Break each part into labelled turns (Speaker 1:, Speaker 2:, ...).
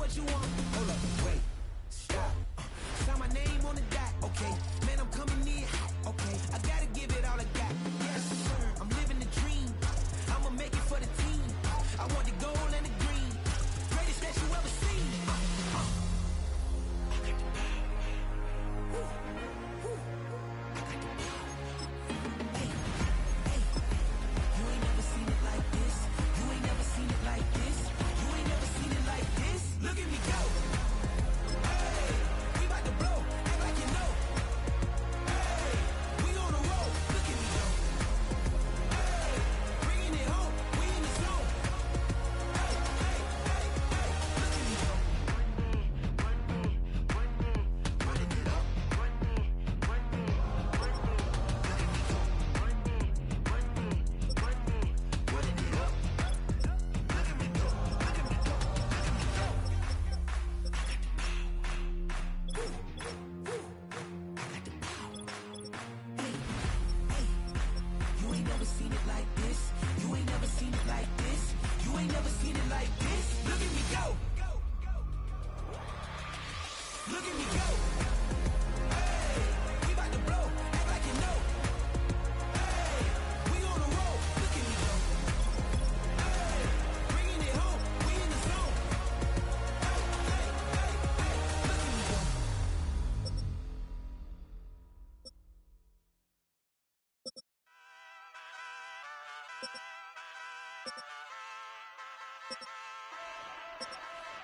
Speaker 1: what you want. Hold up, wait, stop. Sign my name on the dot, okay. Man, I'm coming in hot, okay. I gotta give it all I got. Yes, sir. I'm living the dream. I'ma make it for the team. I want the gold and the green. Greatest that you ever seen.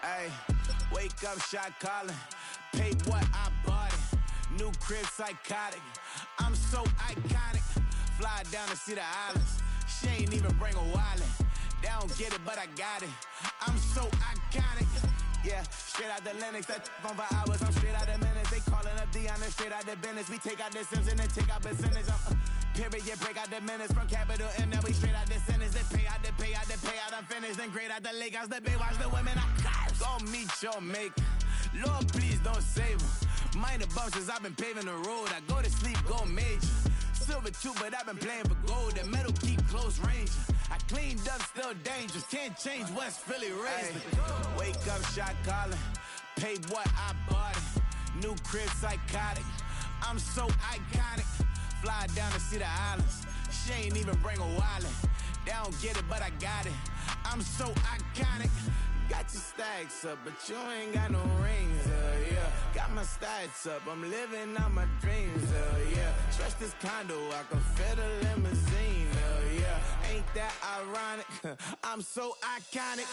Speaker 2: Ay, wake up, shot calling. Paid what I bought it. New crib, psychotic. I'm so iconic. Fly down to see the islands. She ain't even bring a wallet. They don't get it, but I got it. I'm so iconic. Yeah, straight out the Lennox. That on for hours. I'm straight out the minutes. They calling up Dion and straight out the business. We take out the Sims and then take out percentage. Period, break out the minutes from capital M. Now we straight out the sentence. They pay out the pay out the pay out. I'm finished. Then grade out the Lakers. The bay watch the women. I curse. Go meet your mate. Lord, please don't save them. Minor bumps as I've been paving the road. I go to sleep, go major. Silver too, but I've been playing for gold. The metal keep close range. I cleaned up, still dangerous. Can't change West Philly raised. Wake up, shot calling. Paid what I bought it. New crib, psychotic. I'm so iconic. Fly down to see the islands. She ain't even bring a wallet. They don't get it, but I got it. I'm so iconic. Got your stacks up, but you ain't got no rings, yeah. Got my stats up, I'm living out my dreams, yeah. Stretch this condo, I can fit a limousine, yeah. Ain't that ironic? I'm so iconic.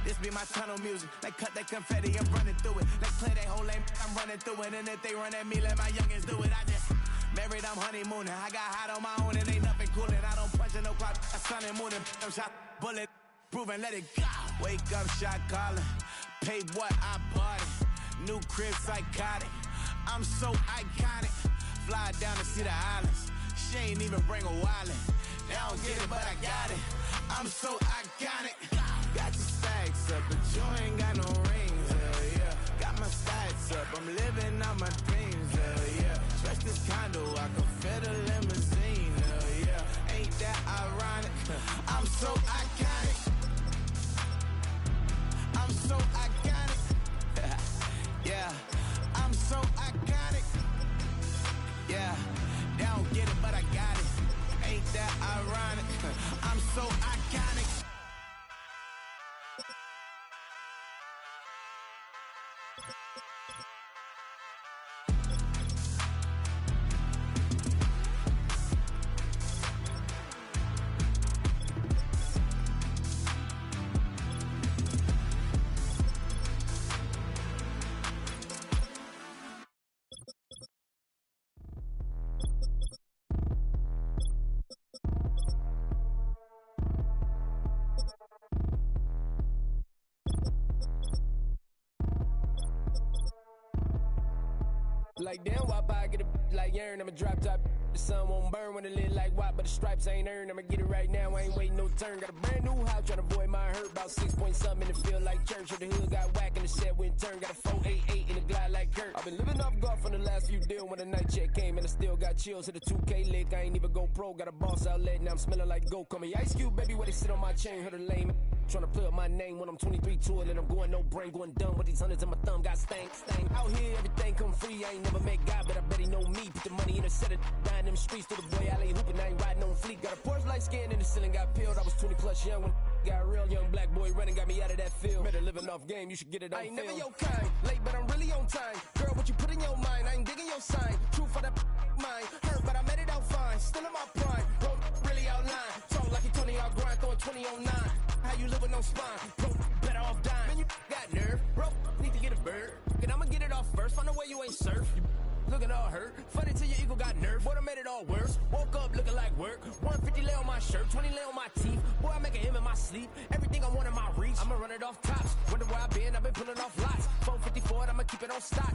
Speaker 2: This be my tunnel music. They cut that confetti, I'm running through it. They clear that whole lane, I'm running through it. And if they run at me, let my youngins do it. I just married, I'm honeymooning. I got hot on my own and ain't nothing coolin'. I don't punch in no clock, I sun and moonin'. I'm shot, bullet, proven, let it go. Wake up, shot calling. Paid what I bought it. New crib, psychotic. I'm so iconic. Fly down to see the islands. She ain't even bring a wallet. They don't get it, but I got it. I'm so iconic. Got your stacks up, but you ain't got no rings, yeah. Got my stats up, I'm living out my dreams, yeah. Stretch this condo, I can fit a limousine, yeah. Ain't that ironic? I'm so iconic. I'm so iconic. Yeah, I'm so iconic. Yeah, they don't get it, but I got it. Ain't that ironic? I'm so iconic.
Speaker 3: Like damn, why I get a like Aaron, I'm a drop top. The sun won't burn when it lit like what, but the stripes ain't earned. I'ma get it right now, I ain't waiting no turn. Got a brand new house, trying to avoid my hurt. About 6 point something in the field like church. Or the hood got whack and the set went turn. Got a 488 in the glide like Kurt. I've been living off golf on the last few deals. When the night check came and I still got chills. Hit a 2K lick, I ain't even go pro. Got a boss outlet, now I'm smelling like gold. Call me Ice Cube, baby, where they sit on my chain. Heard a lame trying to play up my name when I'm 23 to it. And I'm going no brain, going dumb with these hundreds in my thumb. Got stank. Out here, everything come free. I ain't never met God, but I bet he know me. Put the money in a set of down them streets. To the boy, I ain't hooping, I ain't riding on fleek. Got a Porsche light skin in the ceiling, got peeled. I was 20 plus young when got real. Young black boy running, got me out of that field. Better living off game, you should get it on film. I ain't never your kind, late but I'm really on time. Girl, what you put in your mind, I ain't digging your sign. True for that mind, hurt but I made it out fine. Still in my prime, bro, really outline. Talk like you Tony out grind, throwing 20 on 9. How you live with no spine, bro, better off dying. Man, you got nerve, bro, need to get a bird. And I'ma get it off first, find a way you ain't surf. You looking all hurt, funny till your ego got nerve. Boy, I made it all worse, woke up looking like work. 150 lay on my shirt, 20 lay on my teeth. Boy, I make a him in my sleep, everything I want in my reach. I'ma run it off tops, wonder where I've been pulling off lots. 454, I'ma keep it on stock.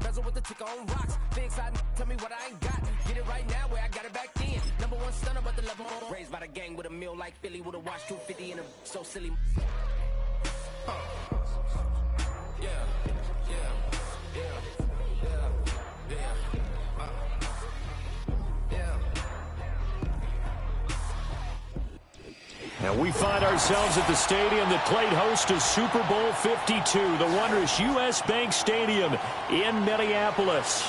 Speaker 3: Bezel with the ticker on rocks. Big side, tell me what I ain't got. Get it right now where I got it back then. Number one stunner, but the level more. Raised by the gang with a meal like Philly with a watch 250 and a so silly.
Speaker 4: And we find ourselves at the stadium that played host to Super Bowl 52, the wondrous U.S. Bank Stadium in Minneapolis.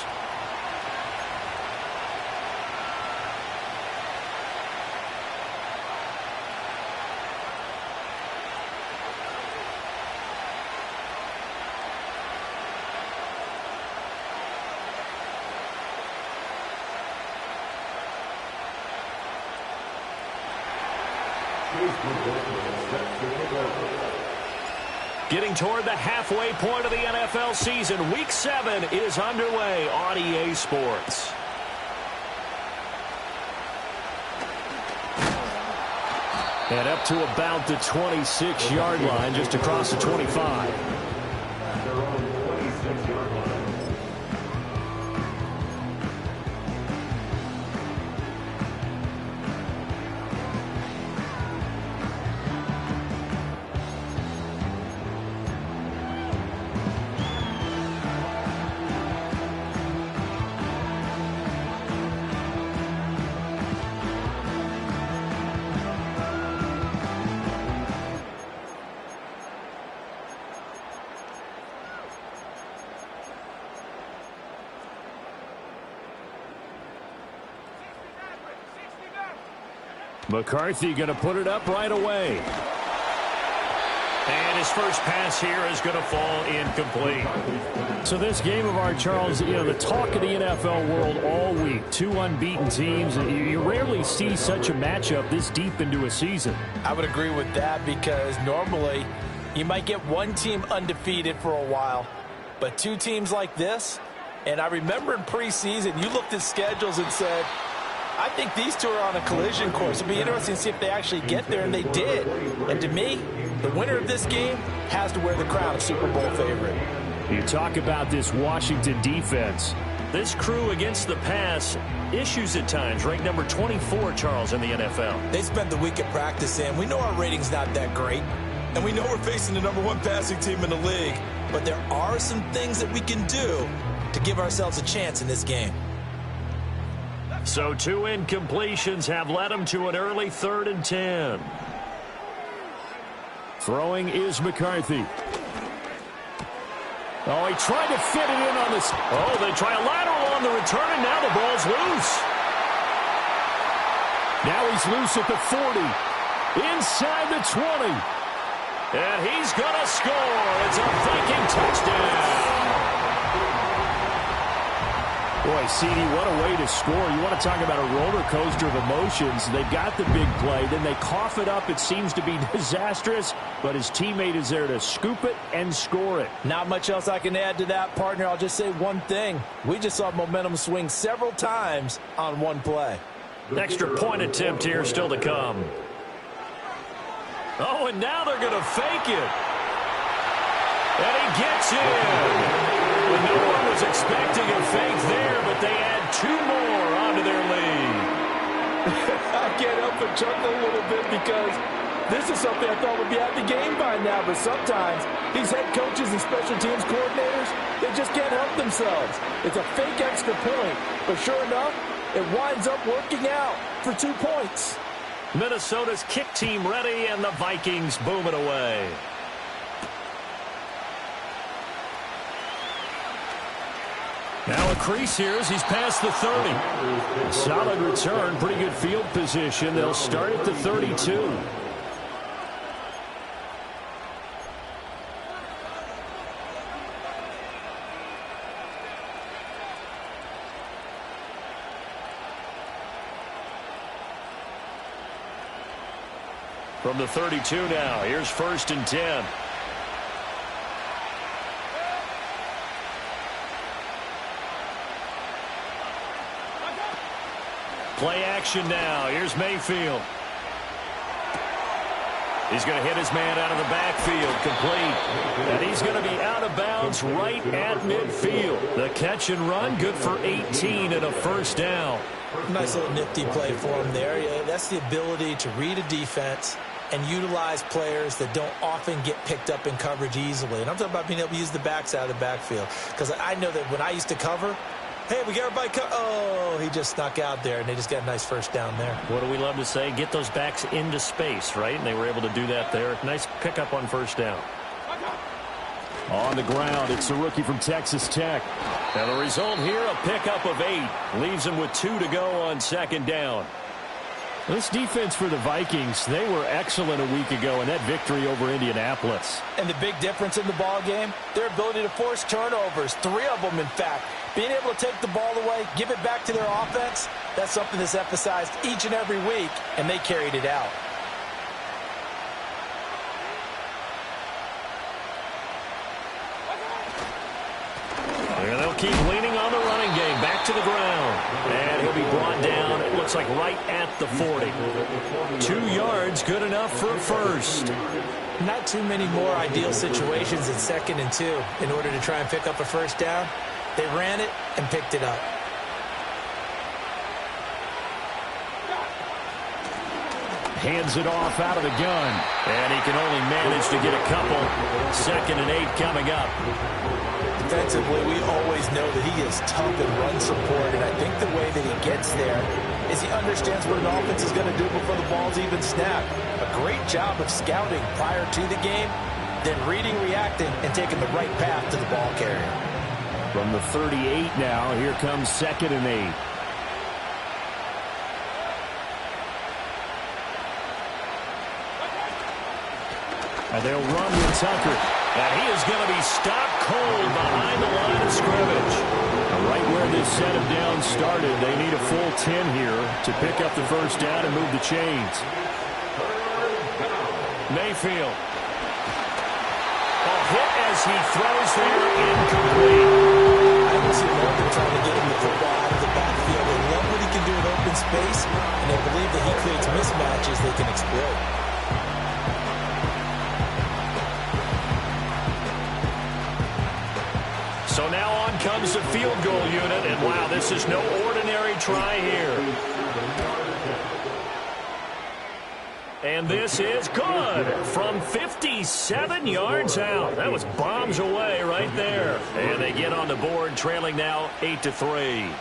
Speaker 4: Getting toward the halfway point of the NFL season, Week 7 is underway on EA Sports. And up to about the 26-yard line, just across the 25. McCarthy going to put it up right away. And his first pass here is going to fall incomplete. So this game of ours, Charles, you know, the talk of the NFL world all week. Two unbeaten teams. You rarely see such a matchup this deep into a season.
Speaker 5: I would agree with that because normally you might get one team undefeated for a while. But two teams like this, and I remember in preseason, you looked at schedules and said, I think these two are on a collision course. It'll be interesting to see if they actually get there, and they did. And to me, the winner of this game has to wear the crown of Super Bowl favorite.
Speaker 4: You talk about this Washington defense. This crew against the pass, issues at times, ranked number 24, Charles, in the NFL.
Speaker 5: They spent the week at practice, and we know our rating's not that great. And we know we're facing the number one passing team in the league. But there are some things that we can do to give ourselves a chance in this game.
Speaker 4: So two incompletions have led him to an early 3rd and 10. Throwing is McCarthy. Oh, he tried to fit it in on this. Oh, they try a lateral on the return, and now the ball's loose. Now he's loose at the 40. Inside the 20. And he's going to score. It's a Viking touchdown. Boy, CD, what a way to score. You want to talk about a roller coaster of emotions. They got the big play, then they cough it up. It seems to be disastrous, but his teammate is there to scoop it and score it.
Speaker 5: Not much else I can add to that, partner. I'll just say one thing. We just saw momentum swing several times on one play.
Speaker 4: Extra point attempt here still to come. Oh, and now they're going to fake it. And he gets in. Well, no one was expecting a fake there, but they add two more onto their lead.
Speaker 5: can't help but chuckle a little bit because this is something I thought would be out of the game by now, but sometimes these head coaches and special teams coordinators, they just can't help themselves. It's a fake extra point, but sure enough, it winds up working out for 2 points.
Speaker 4: Minnesota's kick team ready, and the Vikings boom it away. Now a crease here as he's past the 30. A solid return, pretty good field position. They'll start at the 32. From the 32 now, here's 1st and 10. Play action now. Here's Mayfield. He's going to hit his man out of the backfield, complete. And he's going to be out of bounds right at midfield. The catch and run, good for 18 and a 1st down.
Speaker 5: Nice little nifty play for him there. Yeah, that's the ability to read a defense and utilize players that don't often get picked up in coverage easily. And I'm talking about being able to use the backs out of the backfield. Because I know that when I used to cover, hey, we got everybody oh, he just snuck out there, and they just got a nice 1st down there.
Speaker 4: What do we love to say? Get those backs into space, right? And they were able to do that there. Nice pickup on 1st down. On the ground, it's the rookie from Texas Tech. And the result here, a pickup of 8. Leaves him with 2 to go on 2nd down. This defense for the Vikings, they were excellent a week ago in that victory over Indianapolis.
Speaker 5: And the big difference in the ball game, their ability to force turnovers, 3 of them in fact. Being able to take the ball away, give it back to their offense, that's something that's emphasized each and every week, and they carried it out.
Speaker 4: And they'll keep leaning on the running game. Back to the ground. And he'll be brought down, it looks like right at the 40. 2 yards, good enough for a 1st.
Speaker 5: Not too many more ideal situations in 2nd and 2 in order to try and pick up a 1st down. They ran it and picked it up.
Speaker 4: Hands it off out of the gun. And he can only manage to get a couple. 2nd and 8 coming up.
Speaker 5: Defensively, we always know that he is tough in run support, and I think the way that he gets there is he understands what an offense is going to do before the ball's even snapped. A great job of scouting prior to the game, then reading, reacting, and taking the right path to the ball carrier.
Speaker 4: From the 38 now, here comes 2nd and 8. And they'll run with Tucker. And he is going to be stopped cold behind the line of scrimmage. Right where this set of downs started, they need a full 10 here to pick up the 1st down and move the chains. Mayfield. A hit as he throws there, incomplete.
Speaker 5: I don't see Morgan trying to get him the football out of the backfield. They love what he can do in open space, and they believe that he creates mismatches they can exploit.
Speaker 4: So now on comes the field goal unit, and wow, this is no ordinary try here. And this is good from 57 yards out. That was bombs away right there. And they get on the board, trailing now 8-3.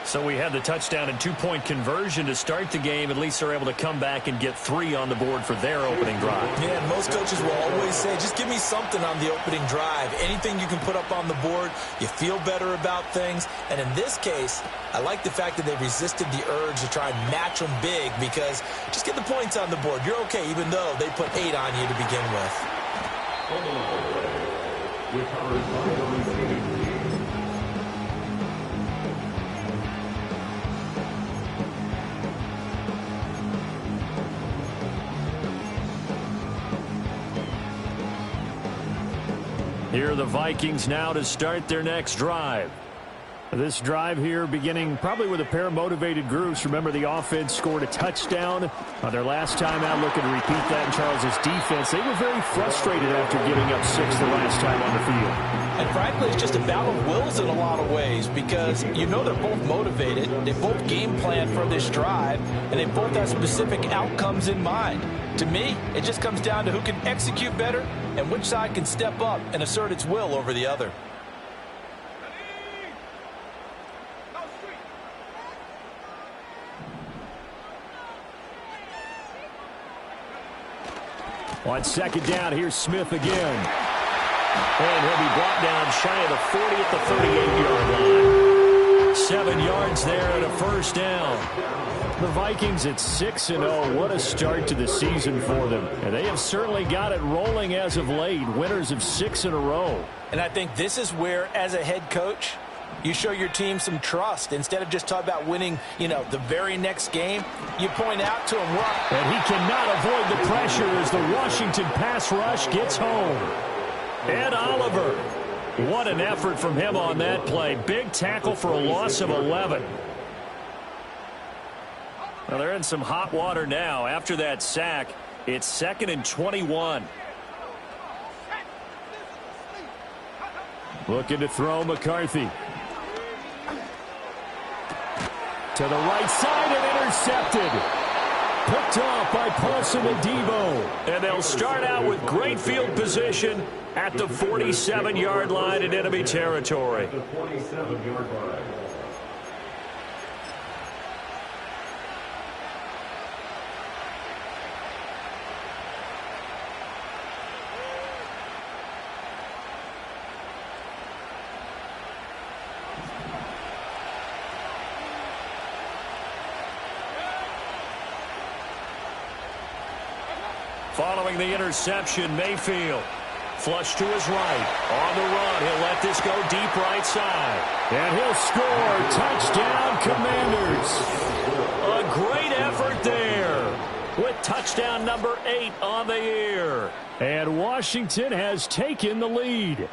Speaker 4: So we had the touchdown and 2-point conversion to start the game. At least they're able to come back and get 3 on the board for their opening drive.
Speaker 5: Yeah, and most coaches will always say, just give me something on the opening drive. Anything you can put up on the board, you feel better about things. And in this case, I like the fact that they resisted the urge to try and match them big, because just get the points on the board. You're okay, even though they put 8 on you to begin with.
Speaker 4: Here are the Vikings now to start their next drive. This drive here beginning probably with a pair of motivated groups. Remember, the offense scored a touchdown on their last time out. Looking to repeat that in Charles's defense. They were very frustrated after giving up 6 the last time on the field.
Speaker 5: And frankly, it's just a battle of wills in a lot of ways because you know they're both motivated. They both game plan for this drive, and they both have specific outcomes in mind. To me, it just comes down to who can execute better and which side can step up and assert its will over the other.
Speaker 4: On second down, here's Smith again. And he'll be brought down shy of the 40 at the 38-yard line. 7 yards there and a first down. The Vikings at 6-0. What a start to the season for them. And they have certainly got it rolling as of late. Winners of 6 in a row.
Speaker 5: And I think this is where, as a head coach, you show your team some trust. Instead of just talking about winning, the very next game, you point out to him what.
Speaker 4: And he cannot avoid the pressure as the Washington pass rush gets home. Ed Oliver. What an effort from him on that play. Big tackle for a loss of 11. Well, they're in some hot water now. After that sack, it's 2nd and 21. Looking to throw McCarthy. To the right side and intercepted. Picked off by Paulson and Debo. And they'll start out with great field position at the 47-yard line in enemy territory. Following the interception, Mayfield. Flush to his right. On the run, he'll let this go deep right side. And he'll score. Touchdown, Commanders. A great effort there with touchdown number 8 on the year. And Washington has taken the lead.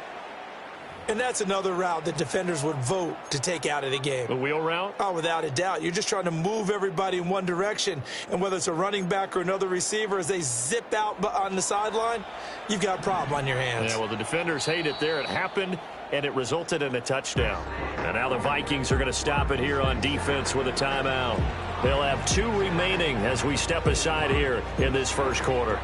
Speaker 5: And that's another route that defenders would vote to take out of the game.
Speaker 4: The wheel route?
Speaker 5: Oh, without a doubt. You're just trying to move everybody in one direction. And whether it's a running back or another receiver, as they zip out on the sideline, you've got a problem on your hands.
Speaker 4: Yeah, well, the defenders hate it there. It happened, and it resulted in a touchdown. And now the Vikings are going to stop it here on defense with a timeout. They'll have 2 remaining as we step aside here in this first quarter.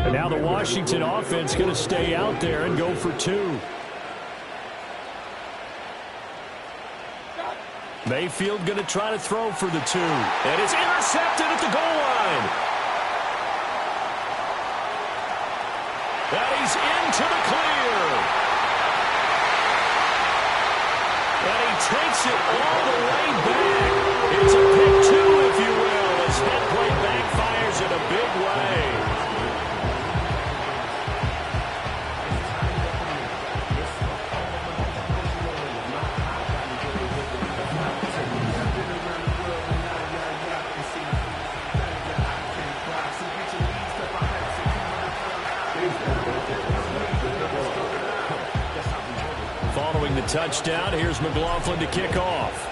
Speaker 4: And now the Washington offense going to stay out there and go for 2. Mayfield going to try to throw for the 2. And it's intercepted at the goal line. And he's into the clear. And he takes it all the way back. It's a pick 2, if you will, as that play backfires in a big way. Following the touchdown, here's McLaughlin to kick off.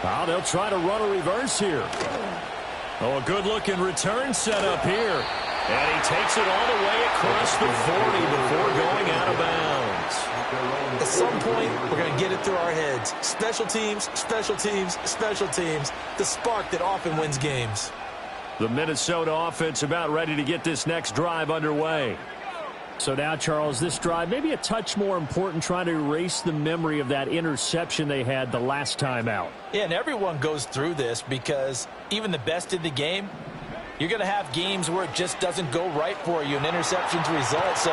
Speaker 4: Well, they'll try to run a reverse here. Oh, a good-looking return set up here. And he takes it all the way across the 40 before going out of bounds.
Speaker 5: At some point, we're going to get it through our heads. Special teams, special teams, special teams. The spark that often wins games.
Speaker 4: The Minnesota offense about ready to get this next drive underway. So now, Charles, this drive maybe a touch more important, trying to erase the memory of that interception they had the last time out.
Speaker 5: Yeah, and everyone goes through this because even the best in the game, you're going to have games where it just doesn't go right for you and interceptions result. So,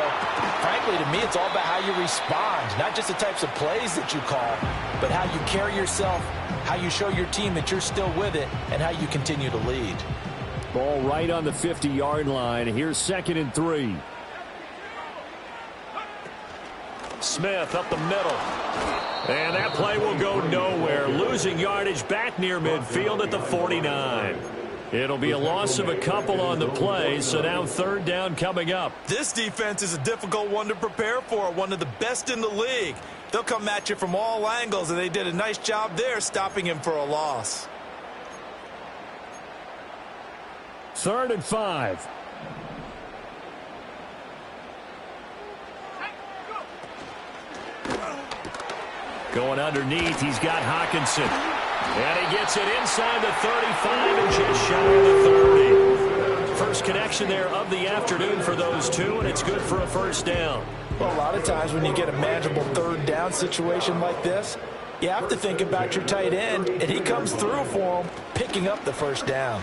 Speaker 5: frankly, to me, it's all about how you respond, not just the types of plays that you call, but how you carry yourself, how you show your team that you're still with it, and how you continue to lead.
Speaker 4: Ball right on the 50-yard line. Here's 2nd and 3. Smith up the middle. And that play will go nowhere. Losing yardage back near midfield at the 49. It'll be a loss of a couple on the play, so now 3rd down coming up.
Speaker 5: This defense is a difficult one to prepare for, one of the best in the league. They'll come at you from all angles, and they did a nice job there stopping him for a loss.
Speaker 4: 3rd and 5. Going underneath, he's got Hawkinson. And he gets it inside the 35 and just shy of the 30. First connection there of the afternoon for those two, and it's good for a 1st down.
Speaker 5: Well, a lot of times when you get a manageable 3rd down situation like this, you have to think about your tight end, and he comes through for him, picking up the 1st down.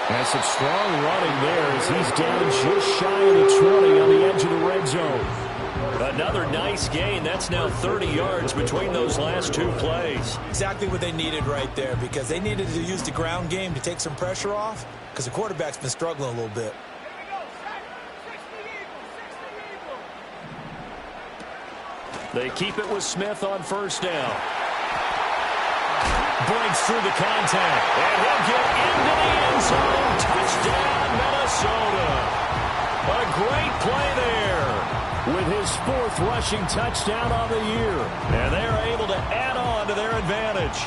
Speaker 4: And some strong running there as he's down just shy of the 20 on the edge of the red zone. Another nice gain. That's now 30 yards between those last 2 plays.
Speaker 5: Exactly what they needed right there, because they needed to use the ground game to take some pressure off, because the quarterback's been struggling a little bit.
Speaker 4: They keep it with Smith on 1st down. Breaks through the contact. And he'll get into the end zone. Touchdown, Minnesota. A great play there with his 4th rushing touchdown on the year. And they're able to add on to their advantage.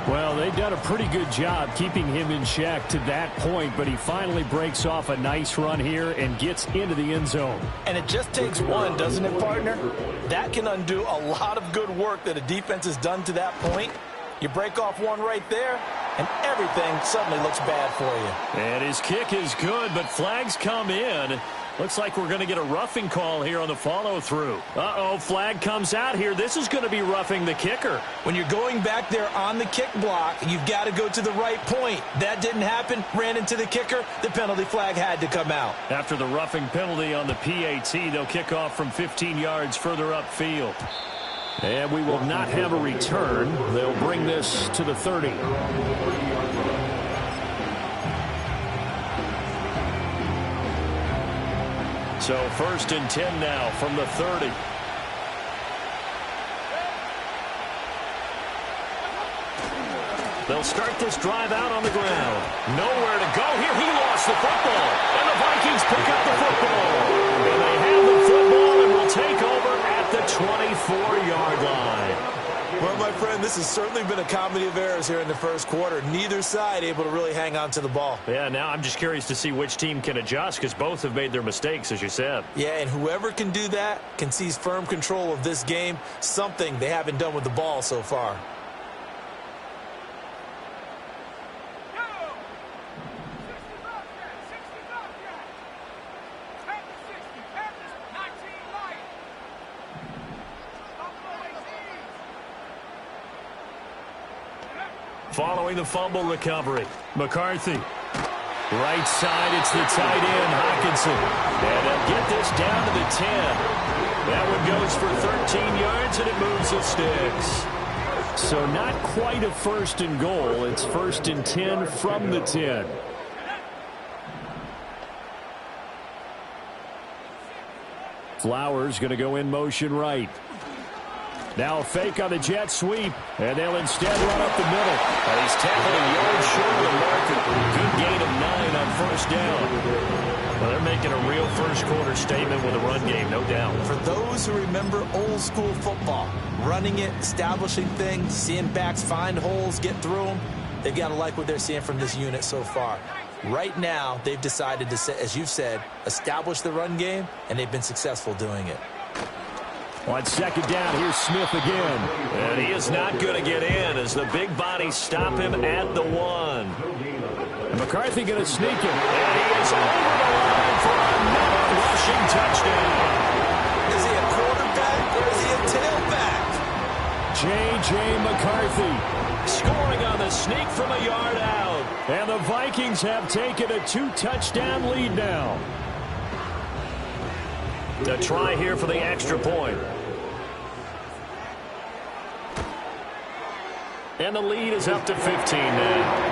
Speaker 4: Well, they've done a pretty good job keeping him in check to that point, but he finally breaks off a nice run here and gets into the end zone.
Speaker 5: And it just takes one, doesn't it, partner? That can undo a lot of good work that a defense has done to that point. You break off one right there, and everything suddenly looks bad for you.
Speaker 4: And his kick is good, but flags come in. Looks like we're going to get a roughing call here on the follow-through. Uh-oh, flag comes out here. This is going to be roughing the kicker.
Speaker 5: When you're going back there on the kick block, you've got to go to the right point. That didn't happen. Ran into the kicker. The penalty flag had to come out.
Speaker 4: After the roughing penalty on the PAT, they'll kick off from 15 yards further upfield. And we will not have a return. They'll bring this to the 30. So 1st and 10 now from the 30. They'll start this drive out on the ground. Nowhere to go here. He lost the football. And the Vikings pick up the football. And they have the football and will take over at the 24-yard line.
Speaker 5: Well, my friend, this has certainly been a comedy of errors here in the 1st quarter. Neither side able to really hang on to the ball.
Speaker 4: Yeah, now I'm just curious to see which team can adjust, because both have made their mistakes, as you said.
Speaker 5: Yeah, and whoever can do that can seize firm control of this game, something they haven't done with the ball so far.
Speaker 4: Following the fumble recovery, McCarthy. Right side, it's the tight end, Hawkinson. And they'll get this down to the 10. That one goes for 13 yards, and it moves the sticks. So not quite a 1st and goal. It's 1st and 10 from the 10. Flowers going to go in motion right. Now a fake on the jet sweep, and they'll instead run up the middle. And he's tackled a yard short of the marker. Good gain of 9 on 1st down. Well, they're making a real 1st quarter statement with a run game, no doubt.
Speaker 5: For those who remember old school football, running it, establishing things, seeing backs find holes, get through them, they've got to like what they're seeing from this unit so far. Right now, they've decided to, as you've said, establish the run game, and they've been successful doing it.
Speaker 4: On 2nd down, here's Smith again. And he is not going to get in as the big bodies stop him at the 1. And McCarthy going to sneak him. And he is over the line for another rushing touchdown.
Speaker 5: Is he a quarterback or is he a tailback?
Speaker 4: J.J. McCarthy scoring on the sneak from a yard out. And the Vikings have taken a 2-touchdown lead now. A try here for the extra point. And the lead is up to 15 now.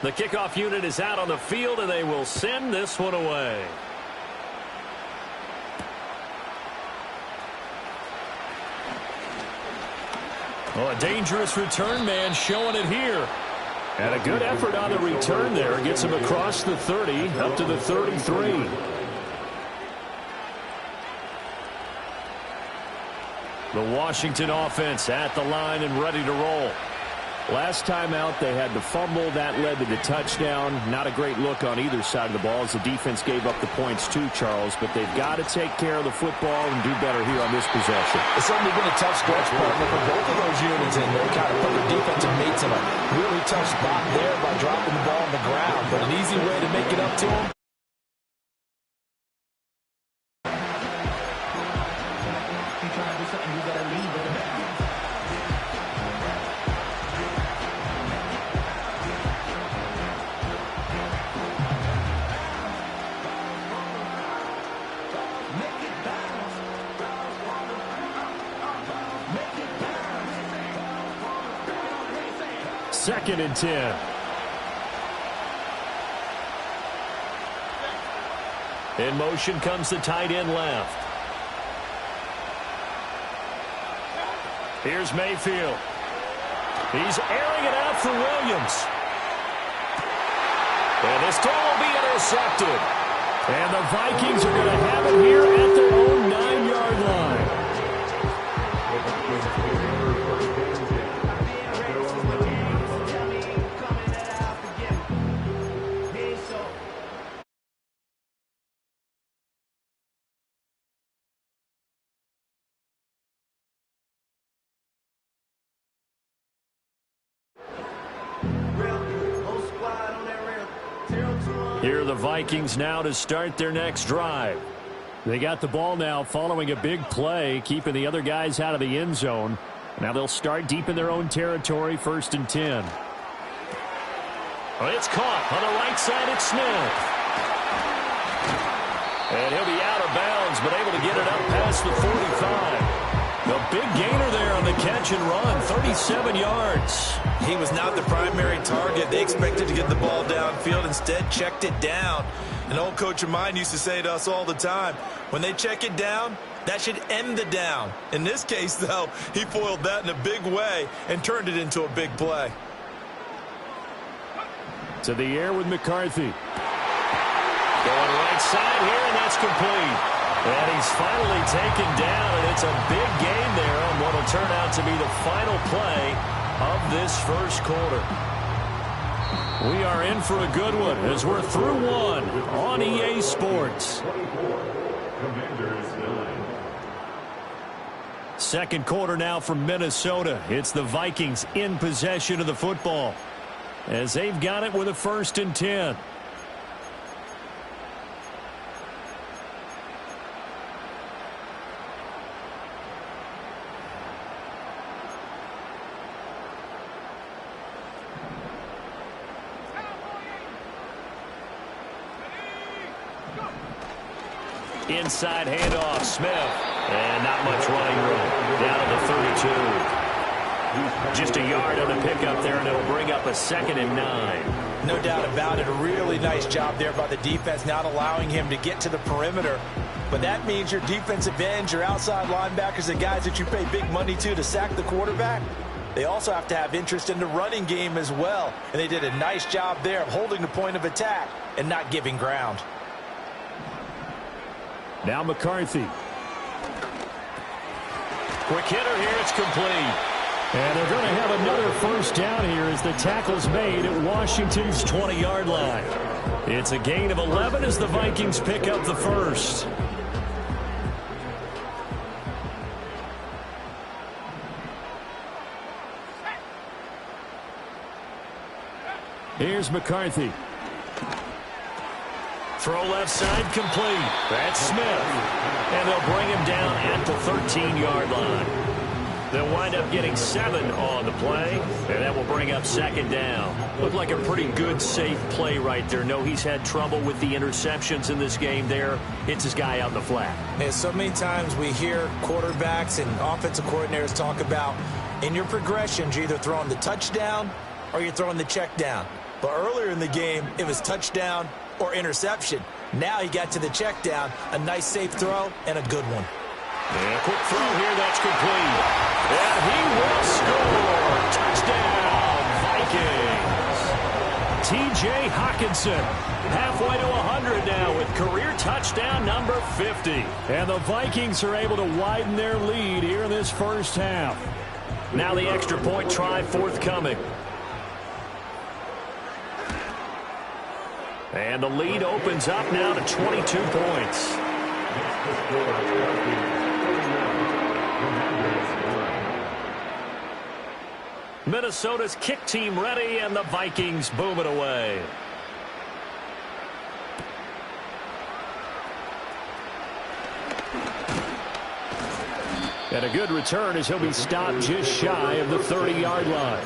Speaker 4: The kickoff unit is out on the field, and they will send this one away. Oh, a dangerous return man showing it here. And a good effort on the return there. Gets him across the 30, up to the 33. The Washington offense at the line and ready to roll. Last time out, they had the fumble. That led to the touchdown. Not a great look on either side of the ball as the defense gave up the points too, Charles. But they've got to take care of the football and do better here on this possession.
Speaker 5: It's certainly been a tough stretch, partner, for both of those units. And they kind of put their defensive mates in a really tough spot there by dropping the ball on the ground. But an easy way to make it up to them.
Speaker 4: Second and 10. In motion comes the tight end left. Here's Mayfield. He's airing it out for Williams. And this throw will be intercepted. And the Vikings are going to have it here at their own 9-yard line. Here are the Vikings now to start their next drive. They got the ball now following a big play, keeping the other guys out of the end zone. Now they'll start deep in their own territory, 1st and 10. Well, it's caught on the right side. It's Smith. And he'll be out of bounds, but able to get it up past the 45. A big gainer there on the catch and run, 37 yards.
Speaker 5: He was not the primary target. They expected to get the ball downfield. Instead, checked it down. An old coach of mine used to say to us all the time, when they check it down, that should end the down. In this case, though, he foiled that in a big way and turned it into a big play.
Speaker 4: To the air with McCarthy. Going right side here, and that's complete. And he's finally taken down, and it's a big gain there on what will turn out to be the final play of this first quarter. We are in for a good one as we're through one on EA Sports. Second quarter now from Minnesota. It's the Vikings in possession of the football as they've got it with a 1st and 10. Inside handoff, Smith. And not much running room. Down to the 32. Just a yard on the pickup there, and it'll bring up a 2nd and 9.
Speaker 5: No doubt about it. A really nice job there by the defense, not allowing him to get to the perimeter. But that means your defensive ends, your outside linebackers, the guys that you pay big money to sack the quarterback, they also have to have interest in the running game as well. And they did a nice job there of holding the point of attack and not giving ground.
Speaker 4: Now McCarthy. Quick hitter here. It's complete. And they're going to have another 1st down here as the tackle's made at Washington's 20-yard line. It's a gain of 11 as the Vikings pick up the 1st. Here's McCarthy. Throw left side complete. That's Smith. And they'll bring him down at the 13-yard line. They'll wind up getting 7 on the play, and that will bring up second down. Looked like a pretty good, safe play right there. No, he's had trouble with the interceptions in this game there. Hits his guy out in the flat.
Speaker 5: And so many times we hear quarterbacks and offensive coordinators talk about in your progressions, you're either throwing the touchdown or you're throwing the check down. But earlier in the game, it was touchdown or interception. Now he got to the check down, a nice safe throw, and a good one.
Speaker 4: And a quick throw here, that's complete. And he will score. Touchdown, Vikings. T.J. Hawkinson, halfway to 100 now with career touchdown number 50. And the Vikings are able to widen their lead here in this first half. Now the extra point try forthcoming. And the lead opens up now to 22 points. Minnesota's kick team ready, and the Vikings boom it away. And a good return as he'll be stopped just shy of the 30-yard line.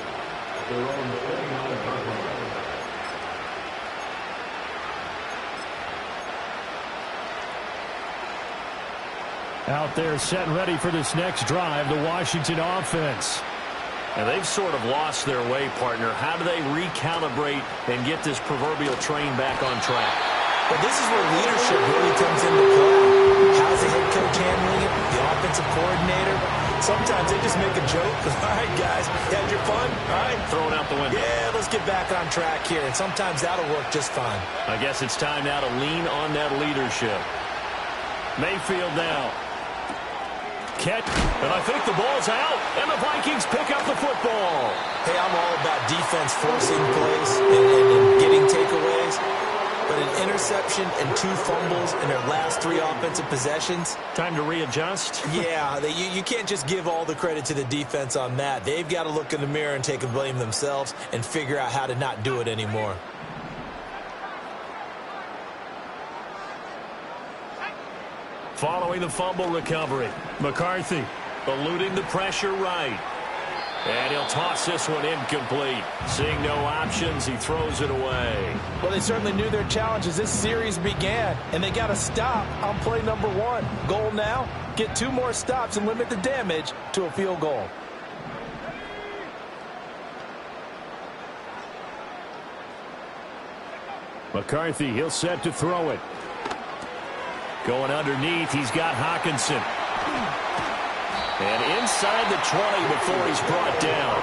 Speaker 4: Out there set and ready for this next drive, the Washington offense. And they've sort of lost their way, partner. How do they recalibrate and get this proverbial train back on track?
Speaker 5: But this is where leadership really comes into play. How's the head coach handling it? The offensive coordinator? Sometimes they just make a joke. All right, guys, you had your fun? All right.
Speaker 4: Throw it out the window.
Speaker 5: Yeah, let's get back on track here. And sometimes that'll work just fine.
Speaker 4: I guess it's time now to lean on that leadership. Mayfield now. Catch, and I think the ball's out, and the Vikings pick up the football.
Speaker 5: Hey, I'm all about defense forcing plays and getting takeaways, but an interception and 2 fumbles in their last 3 offensive possessions.
Speaker 4: Time to readjust?
Speaker 5: Yeah, you can't just give all the credit to the defense on that. They've got to look in the mirror and take a blame themselves and figure out how to not do it anymore.
Speaker 4: Following the fumble recovery, McCarthy eluding the pressure right. And he'll toss this one incomplete. Seeing no options, he throws it away.
Speaker 5: Well, they certainly knew their challenge as this series began, and they got to stop on play number 1. Goal now, get 2 more stops and limit the damage to a field goal.
Speaker 4: McCarthy, he'll set to throw it. Going underneath, he's got Hawkinson. And inside the 20 before he's brought down.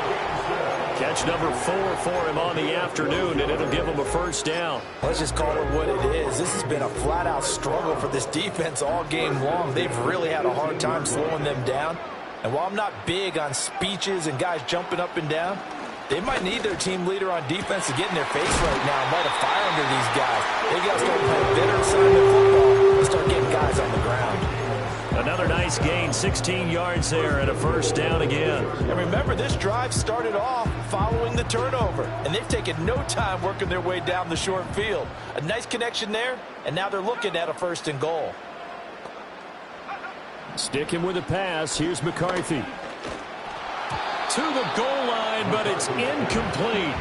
Speaker 4: Catch number 4 for him on the afternoon, and it'll give him a first down.
Speaker 5: Let's just call it what it is. This has been a flat-out struggle for this defense all game long. They've really had a hard time slowing them down. And while I'm not big on speeches and guys jumping up and down, they might need their team leader on defense to get in their face right now and light a fire under these guys. They got to start playing better assignment football and start getting guys on the ground.
Speaker 4: Another nice gain, 16 yards there and a first down again.
Speaker 5: And remember, this drive started off following the turnover, and they've taken no time working their way down the short field. A nice connection there, and now they're looking at a 1st and goal.
Speaker 4: Sticking with the pass, here's McCarthy. To the goal line, but it's incomplete.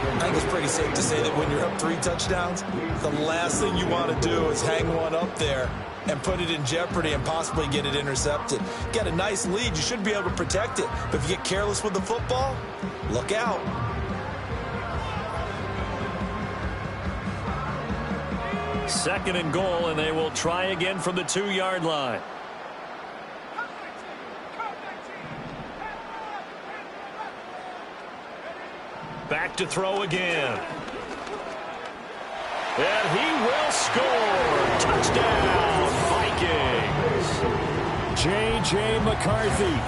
Speaker 5: I think it's pretty safe to say that when you're up 3 touchdowns, the last thing you want to do is hang one up there and put it in jeopardy and possibly get it intercepted. Got a nice lead. You should be able to protect it. But if you get careless with the football, look out.
Speaker 4: Second and goal, and they will try again from the 2-yard line. Back to throw again. And he will score. Touchdown, Vikings. J.J. McCarthy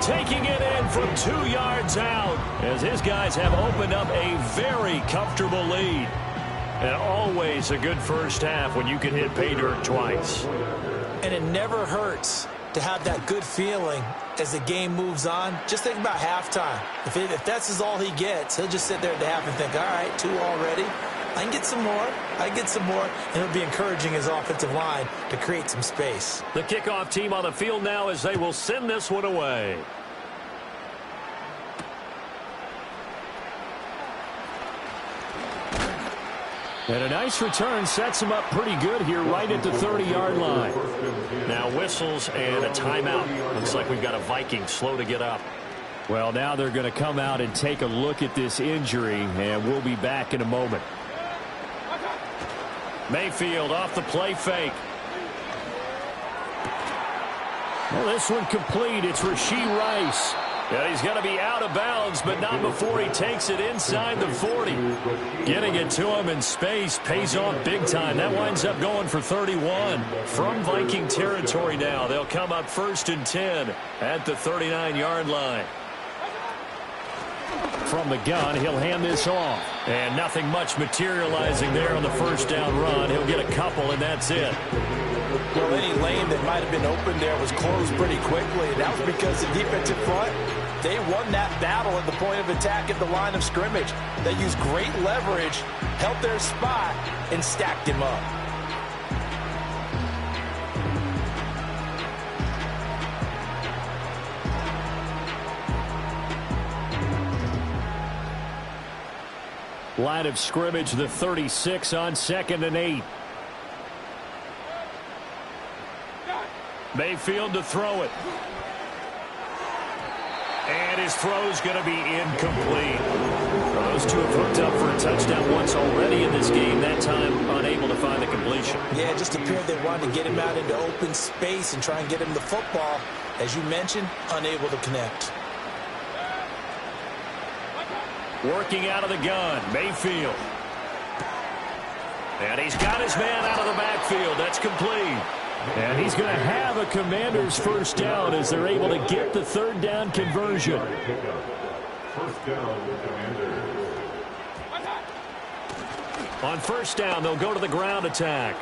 Speaker 4: taking it in from 2 yards out as his guys have opened up a very comfortable lead. And always a good first half when you can hit pay dirt twice.
Speaker 5: And it never hurts to have that good feeling as the game moves on. Just think about halftime. If that's all he gets, he'll just sit there at the half and think, all right, 2 already. I can get some more. And it'll be encouraging his offensive line to create some space.
Speaker 4: The kickoff team on the field now as they will send this one away. And a nice return sets him up pretty good here right at the 30-yard line. Now whistles and a timeout. Looks like we've got a Viking slow to get up. Well, now they're going to come out and take a look at this injury, and we'll be back in a moment. Mayfield off the play fake. Well, this one complete. It's Rashee Rice. And he's going to be out of bounds, but not before he takes it inside the 40. Getting it to him in space pays off big time. That winds up going for 31. From Viking territory now, they'll come up 1st and 10 at the 39-yard line. From the gun, he'll hand this off. And nothing much materializing there on the first down run. He'll get a couple, and that's it.
Speaker 5: Well, any lane that might have been open there was closed pretty quickly, and that was because the defensive front, they won that battle at the point of attack at the line of scrimmage. They used great leverage, held their spot, and stacked him up.
Speaker 4: Line of scrimmage, the 36 on 2nd and 8. Mayfield to throw it. And his throw's going to be incomplete. Well, those two have hooked up for a touchdown once already in this game. That time unable to find the completion.
Speaker 5: Yeah, it just appeared they wanted to get him out into open space and try and get him the football. As you mentioned, unable to connect.
Speaker 4: Working out of the gun, Mayfield. And he's got his man out of the backfield. That's complete. And he's going to have a Commanders first down as they're able to get the 3rd down conversion. On 1st down, they'll go to the ground attack.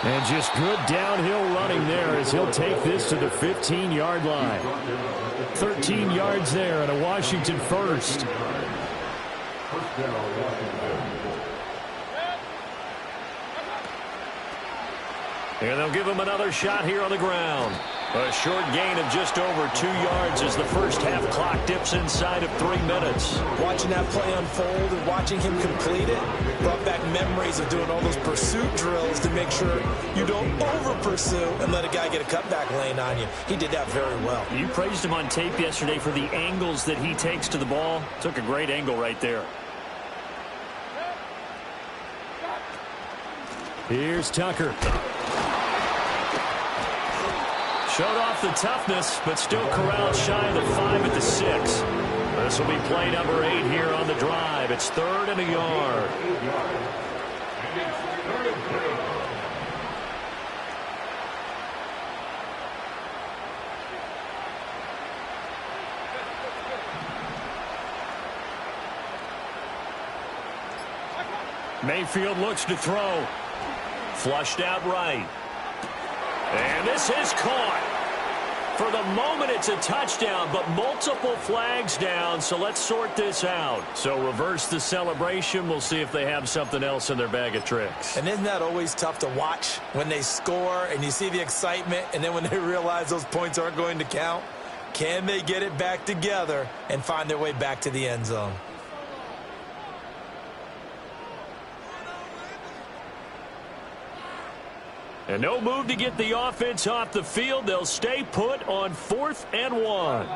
Speaker 4: And just good downhill running there as he'll take this to the 15-yard line. 13 yards there and a Washington first. And they'll give him another shot here on the ground. A short gain of just over 2 yards as the first half clock dips inside of 3 minutes.
Speaker 5: Watching that play unfold and watching him complete it brought back memories of doing all those pursuit drills to make sure you don't over-pursue and let a guy get a cutback lane on you. He did that very well.
Speaker 4: You praised him on tape yesterday for the angles that he takes to the ball. Took a great angle right there. Here's Tucker. Showed off the toughness, but still corralled shy of the 5 at the 6. This will be play number 8 here on the drive. It's 3rd and a yard. Mayfield looks to throw. Flushed out right. And this is caught. For the moment, it's a touchdown, but multiple flags down, so let's sort this out. So reverse the celebration. We'll see if they have something else in their bag of tricks.
Speaker 5: And isn't that always tough to watch when they score and you see the excitement, and then when they realize those points aren't going to count? Can they get it back together and find their way back to the end zone?
Speaker 4: And no move to get the offense off the field. They'll stay put on 4th and 1.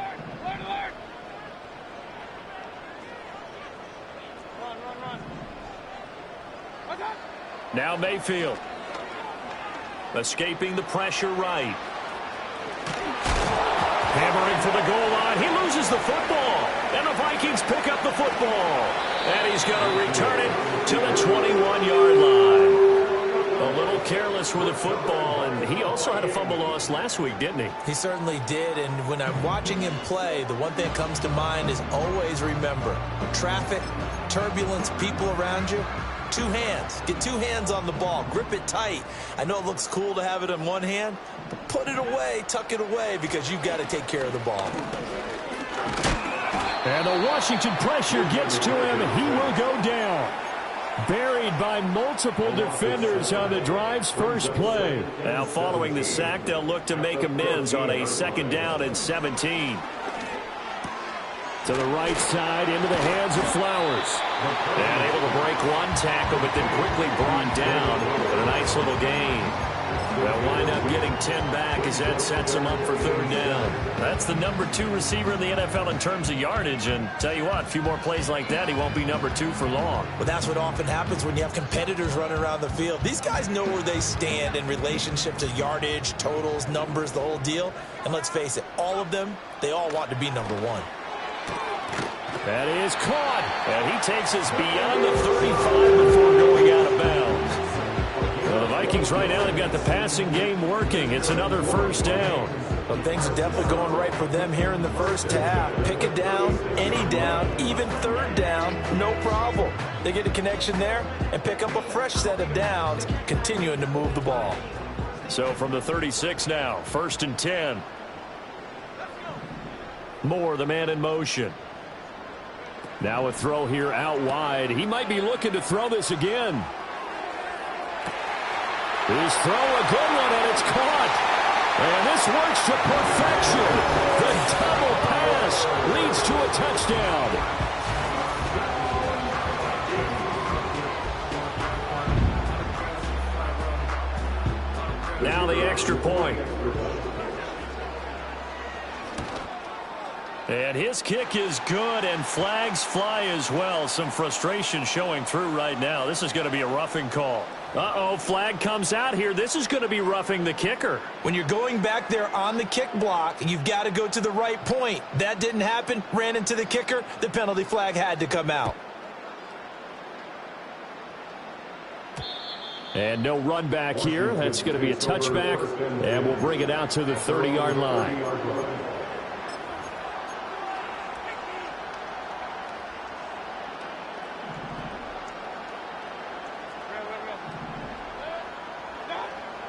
Speaker 4: Now Mayfield. Escaping the pressure right. Hammering for the goal line. He loses the football. And the Vikings pick up the football. And he's going to return it to the 21-yard line. A little careless with the football, and he also had a fumble loss last week, didn't he?
Speaker 5: He certainly did, and when I'm watching him play, the one thing that comes to mind is always remember, traffic, turbulence, people around you, 2 hands. Get 2 hands on the ball. Grip it tight. I know it looks cool to have it in one hand, but put it away, tuck it away, because you've got to take care of the ball.
Speaker 4: And the Washington pressure gets to him. He will go down. Buried by multiple defenders on the drive's first play. Now following the sack, they'll look to make amends on a 2nd down and 17. To the right side, into the hands of Flowers. And able to break one tackle, but then quickly brought down with a nice little gain. They'll wind up getting 10 back as that sets them up for 3rd down. That's the number 2 receiver in the NFL in terms of yardage. And tell you what, a few more plays like that, he won't be number 2 for long.
Speaker 5: Well, that's what often happens when you have competitors running around the field. These guys know where they stand in relationship to yardage, totals, numbers, the whole deal. And let's face it, all of them, they all want to be number 1.
Speaker 4: That is caught. And he takes us beyond the 35 before going out of bounds. Well, the Vikings right now, they've got the passing game working. It's another 1st down.
Speaker 5: Well, things are definitely going right for them here in the first half. Pick it down, any down, even 3rd down, no problem. They get a connection there and pick up a fresh set of downs, continuing to move the ball.
Speaker 4: So from the 36 now, 1st and 10. Moore, the man in motion. Now a throw here out wide. He might be looking to throw this again. His throw, a good one, and it's caught. And this works to perfection. The double pass leads to a touchdown. Now the extra point. And his kick is good, and flags fly as well. Some frustration showing through right now. This is going to be a roughing call. Uh-oh, flag comes out here. This is going to be roughing the kicker.
Speaker 5: When you're going back there on the kick block, you've got to go to the right point. That didn't happen. Ran into the kicker. The penalty flag had to come out.
Speaker 4: And no run back here. That's going to be a touchback, and we'll bring it out to the 30-yard line.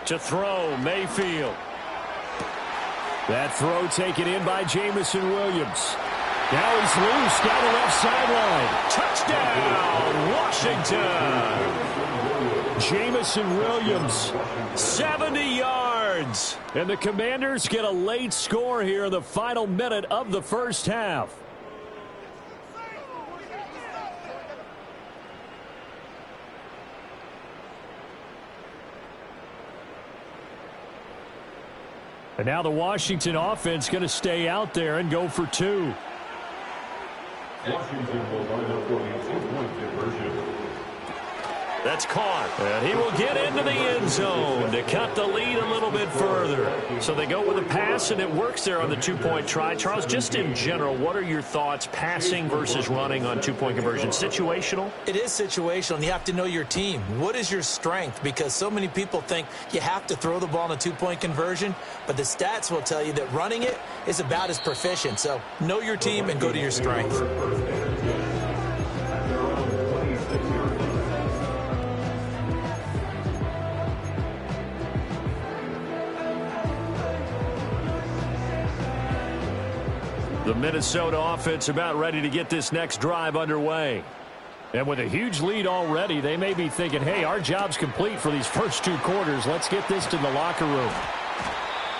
Speaker 4: To throw, Mayfield. That throw taken in by Jamison Williams. Now he's loose down the left sideline. Touchdown, Washington. Jamison Williams, 70 yards. And the Commanders get a late score here in the final minute of the first half. And now the Washington offense going to stay out there and go for 2.
Speaker 6: Washington will line up for the 2-point conversion.
Speaker 4: That's caught. And he will get into the end zone to cut the lead a little bit further. So they go with a pass, and it works there on the 2-point try. Charles, just in general, what are your thoughts passing versus running on 2-point conversion? Situational?
Speaker 5: It is situational, and you have to know your team. What is your strength? Because so many people think you have to throw the ball in a 2-point conversion, but the stats will tell you that running it is about as proficient. So know your team and go to your strength.
Speaker 4: The Minnesota offense about ready to get this next drive underway. And with a huge lead already, they may be thinking, hey, our job's complete for these first 2 quarters. Let's get this to the locker room.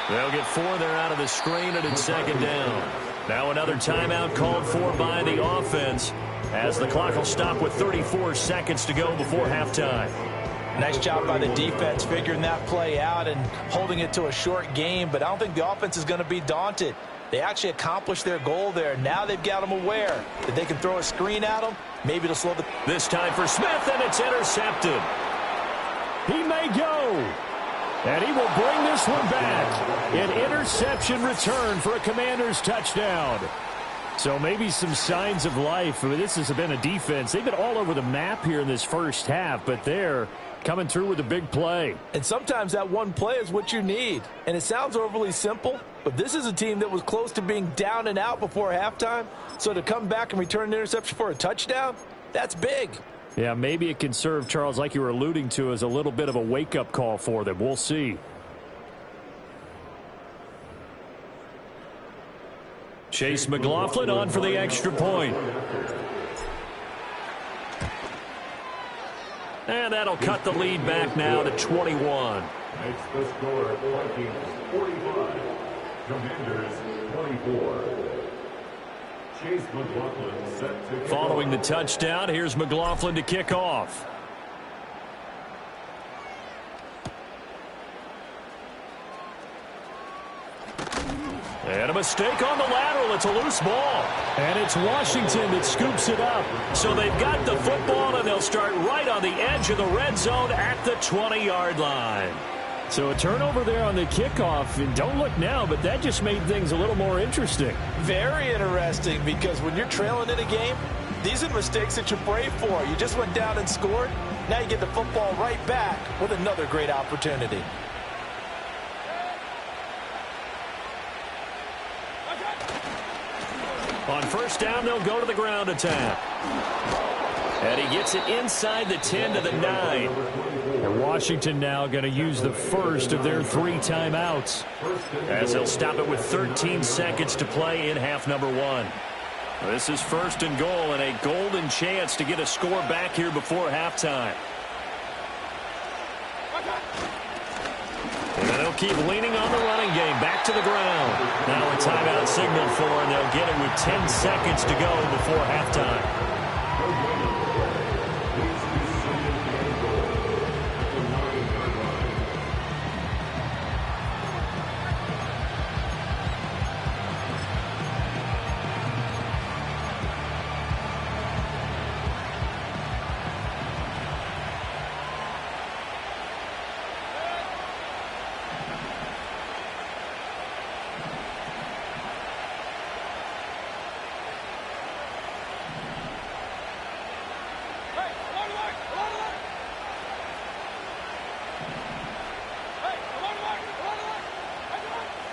Speaker 4: They'll get 4 there out of the screen, and it's 2nd down. Now another timeout called for by the offense as the clock will stop with 34 seconds to go before halftime.
Speaker 5: Nice job by the defense figuring that play out and holding it to a short game, but I don't think the offense is going to be daunted. They actually accomplished their goal there. Now they've got them aware that they can throw a screen at them. Maybe it'll slow the...
Speaker 4: This time for Smith, and it's intercepted. He may go. And he will bring this one back. An interception return for a Commanders touchdown. So maybe some signs of life. I mean, this has been a defense. They've been all over the map here in this first half, but they're coming through with a big play.
Speaker 5: And sometimes that one play is what you need. And it sounds overly simple, but this is a team that was close to being down and out before halftime. So to come back and return an interception for a touchdown, that's big.
Speaker 4: Yeah, maybe it can serve, Charles, like you were alluding to, as a little bit of a wake-up call for them. We'll see. Chase McLaughlin on for the extra point. And that'll cut the lead back now to 21.
Speaker 6: Makes the score Vikings 45, Commanders 24. Chase McLaughlin set to
Speaker 4: Following the touchdown, here's McLaughlin to kick off. And a mistake on the lateral. It's a loose ball. And it's Washington that scoops it up. So they've got the football, and they'll start right on the edge of the red zone at the 20-yard line. So a turnover there on the kickoff. And don't look now, but that just made things a little more interesting.
Speaker 5: Very interesting, because when you're trailing in a game, these are mistakes that you pray for. You just went down and scored. Now you get the football right back with another great opportunity.
Speaker 4: On first down, they'll go to the ground attack. And he gets it inside the 10 to the 9. And Washington now going to use the first of their 3 timeouts, as they'll stop it with 13 seconds to play in half number 1. This is first and goal, and a golden chance to get a score back here before halftime. And they'll keep leaning on the running game. Back to the ground. Now a timeout signaled for, and they'll get it with 10 seconds to go before halftime.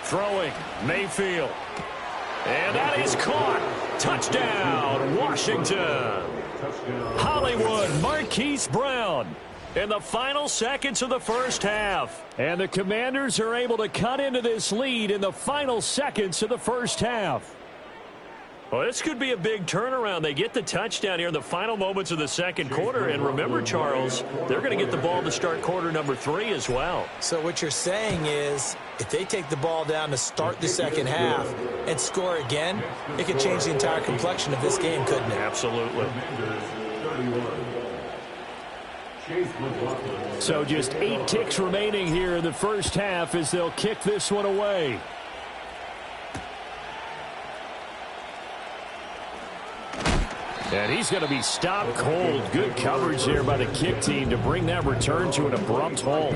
Speaker 4: Throwing, Mayfield. And that is caught. Touchdown, Washington. Hollywood, Marquise Brown in the final seconds of the first half. And the Commanders are able to cut into this lead in the final seconds of the first half. Well, this could be a big turnaround. They get the touchdown here in the final moments of the second quarter. And remember, Charles, they're going to get the ball to start quarter number 3 as well.
Speaker 5: So what you're saying is, if they take the ball down to start the second half and score again, it could change the entire complexion of this game, couldn't it?
Speaker 4: Absolutely. So just 8 ticks remaining here in the first half as they'll kick this one away. And he's going to be stopped cold. Good coverage there by the kick team to bring that return to an abrupt halt.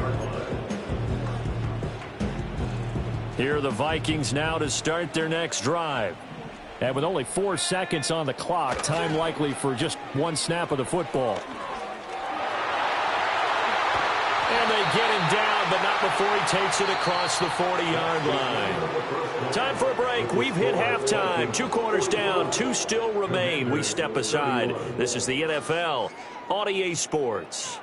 Speaker 4: Here are the Vikings now to start their next drive. And with only 4 seconds on the clock, time likely for just 1 snap of the football. And they get him down, but not before he takes it across the 40-yard line. Time for a break. We've hit halftime. 2 quarters down, 2 still remain. We step aside. This is the NFL on EA Sports.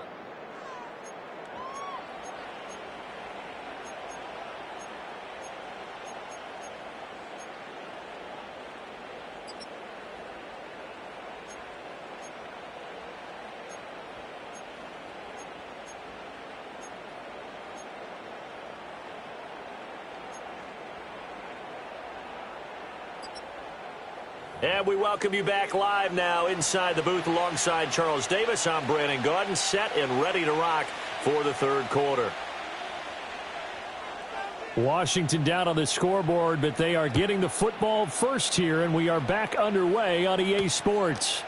Speaker 4: And we welcome you back live now inside the booth alongside Charles Davis. I'm Brandon Gaudin, set and ready to rock for the third quarter. Washington down on the scoreboard, but they are getting the football first here, and we are back underway on EA Sports.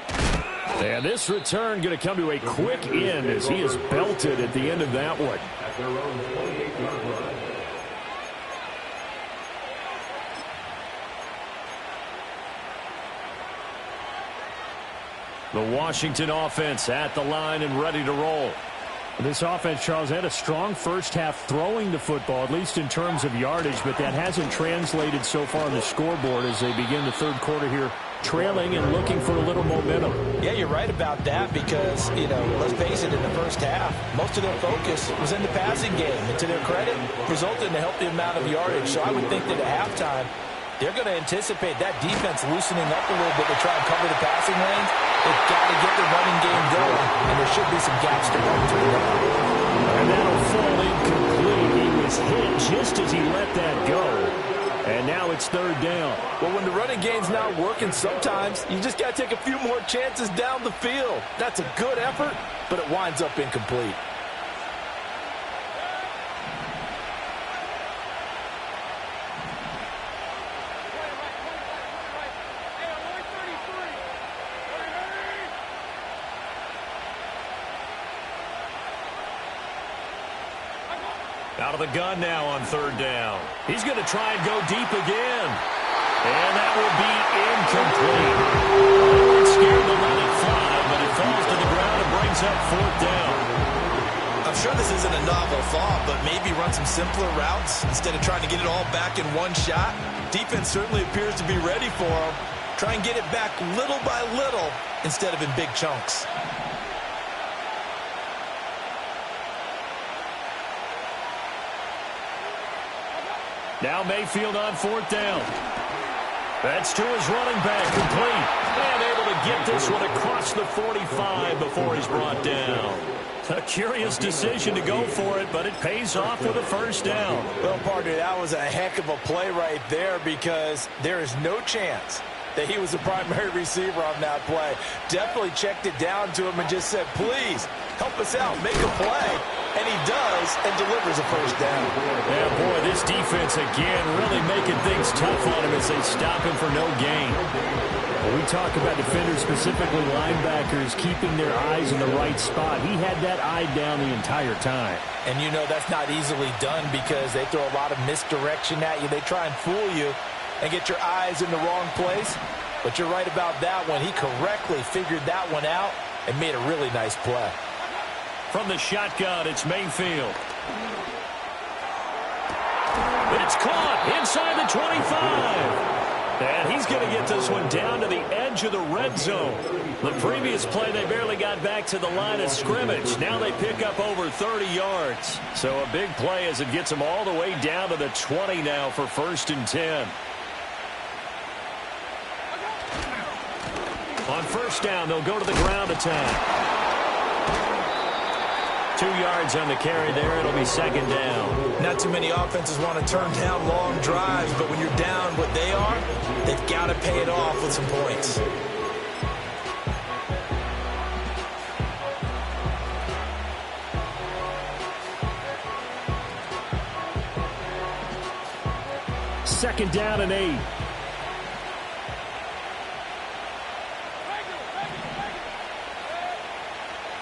Speaker 4: And this return going to come to a quick end as he is belted at the end of that one.
Speaker 6: At their own 28-yard line.
Speaker 4: The Washington offense at the line and ready to roll. This offense, Charles, had a strong first half throwing the football, at least in terms of yardage, but that hasn't translated so far on the scoreboard as they begin the third quarter here trailing and looking for a little momentum.
Speaker 5: Yeah, you're right about that because, let's face it, in the first half, most of their focus was in the passing game. And to their credit, resulted in a healthy amount of yardage. So I would think that at halftime, they're going to anticipate that defense loosening up a little bit to try and cover the passing lanes. They've got to get the running game going, and there should be some gaps to run through there.
Speaker 4: And that'll fall incomplete. He was hit just as he let that go. And now it's third down.
Speaker 5: Well, when the running game's not working, sometimes you just got to take a few more chances down the field. That's a good effort, but it winds up incomplete.
Speaker 4: Out of the gun now on third down. He's going to try and go deep again. And that will be incomplete. It's scared to let it fly, but it falls to the ground and brings up fourth down.
Speaker 5: I'm sure this isn't a novel thought, but maybe run some simpler routes instead of trying to get it all back in one shot. Defense certainly appears to be ready for him. Try and get it back little by little instead of in big chunks.
Speaker 4: Now Mayfield on fourth down. That's to his running back, complete. And able to get this one across the 45 before he's brought down. A curious decision to go for it, but it pays off with a first down.
Speaker 5: Well, partner, that was a heck of a play right there because there is no chance that he was the primary receiver on that play. Definitely checked it down to him and just said, please, help us out, make a play. And he does and delivers a first down.
Speaker 4: Yeah, boy, this defense again really making things tough on him as they stop him for no gain. When we talk about defenders, specifically linebackers, keeping their eyes in the right spot. He had that eye down the entire time.
Speaker 5: And that's not easily done because they throw a lot of misdirection at you. They try and fool you and get your eyes in the wrong place. But you're right about that one. He correctly figured that one out and made a really nice play.
Speaker 4: From the shotgun, it's Mayfield. It's caught inside the 25. And he's going to get this one down to the edge of the red zone. The previous play, they barely got back to the line of scrimmage. Now they pick up over 30 yards. So a big play as it gets them all the way down to the 20 now for 1st and 10. On first down, they'll go to the ground attack. 2 yards on the carry there. It'll be second down.
Speaker 5: Not too many offenses want to turn down long drives, but when you're down what they are, they've got to pay it off with some points.
Speaker 4: Second down and 8.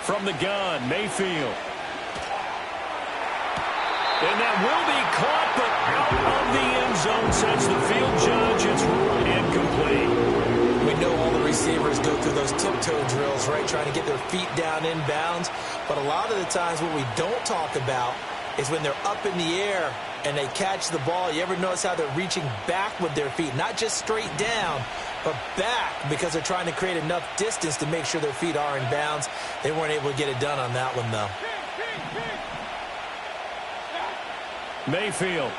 Speaker 4: From the gun, Mayfield. And that will be caught, but out of the end zone, says the field judge. It's incomplete.
Speaker 5: We know all the receivers go through those tiptoe drills, right, trying to get their feet down inbounds. But a lot of the times what we don't talk about is when they're up in the air and they catch the ball. You ever notice how they're reaching back with their feet, not just straight down, but back because they're trying to create enough distance to make sure their feet are in bounds. They weren't able to get it done on that one, though.
Speaker 4: Mayfield.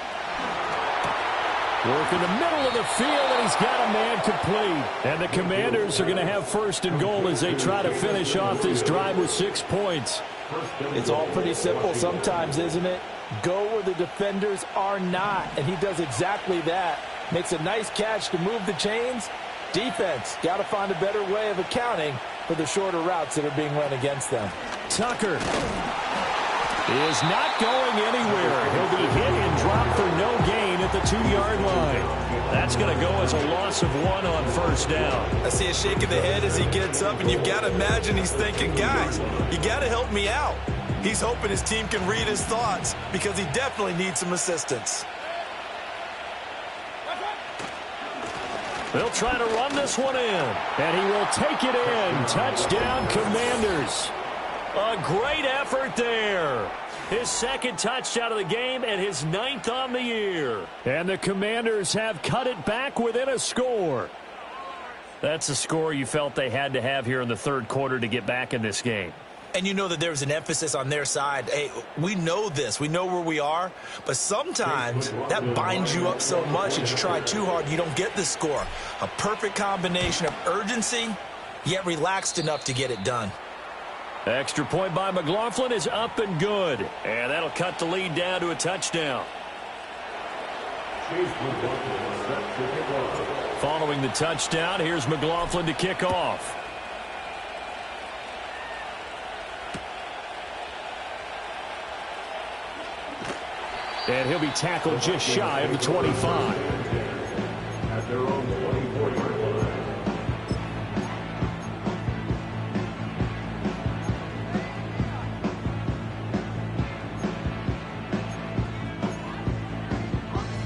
Speaker 4: Work in the middle of the field, and he's got a man complete. And the Commanders are going to have 1st and goal as they try to finish off this drive with 6 points.
Speaker 5: It's all pretty simple sometimes, isn't it? Go where the defenders are not, and he does exactly that. Makes a nice catch to move the chains. Defense, got to find a better way of accounting for the shorter routes that are being run against them.
Speaker 4: Tucker is not going anywhere. He'll be hit and dropped for no gain at the 2-yard line. That's going to go as a loss of 1 on first down.
Speaker 5: I see a shake of the head as he gets up, and you've got to imagine he's thinking, guys, you got to help me out. He's hoping his team can read his thoughts because he definitely needs some assistance.
Speaker 4: They'll try to run this one in, and he will take it in. Touchdown, Commanders. A great effort there. His 2nd touchdown of the game and his 9th on the year. And the Commanders have cut it back within a score. That's a score you felt they had to have here in the third quarter to get back in this game.
Speaker 5: And you know that there's an emphasis on their side. Hey, we know this. We know where we are. But sometimes that binds you up so much that you try too hard, you don't get the score. A perfect combination of urgency, yet relaxed enough to get it done.
Speaker 4: Extra point by McLaughlin is up and good. And that'll cut the lead down to a touchdown. Following the touchdown, here's McLaughlin to kick off. And he'll be tackled just shy of the 25.
Speaker 6: At their own 24-yard line.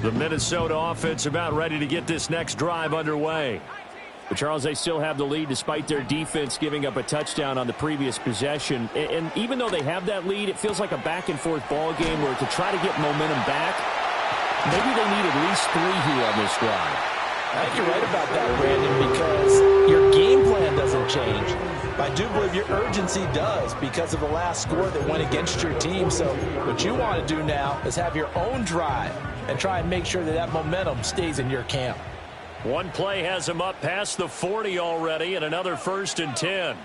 Speaker 4: The Minnesota offense about ready to get this next drive underway. But, Charles, they still have the lead despite their defense giving up a touchdown on the previous possession. And even though they have that lead, it feels like a back-and-forth ball game where to try to get momentum back, maybe they need at least 3 here on this drive.
Speaker 5: I think you're right about that, Brandon, because your game plan doesn't change. But I do believe your urgency does because of the last score that went against your team. So what you want to do now is have your own drive and try and make sure that that momentum stays in your camp.
Speaker 4: One play has him up past the 40 already, and another 1st and 10.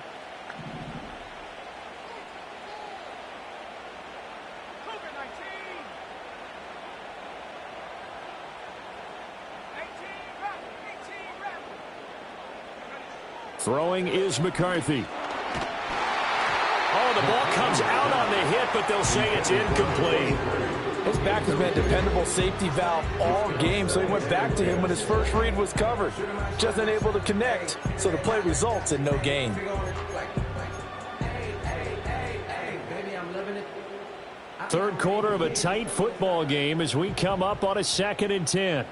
Speaker 4: Throwing is McCarthy. Oh, the ball comes out on the hit, but they'll say it's incomplete.
Speaker 5: His back has been a dependable safety valve all game, so he went back to him when his first read was covered. Just unable to connect, so the play results in no gain.
Speaker 4: Third quarter of a tight football game as we come up on a 2nd and 10.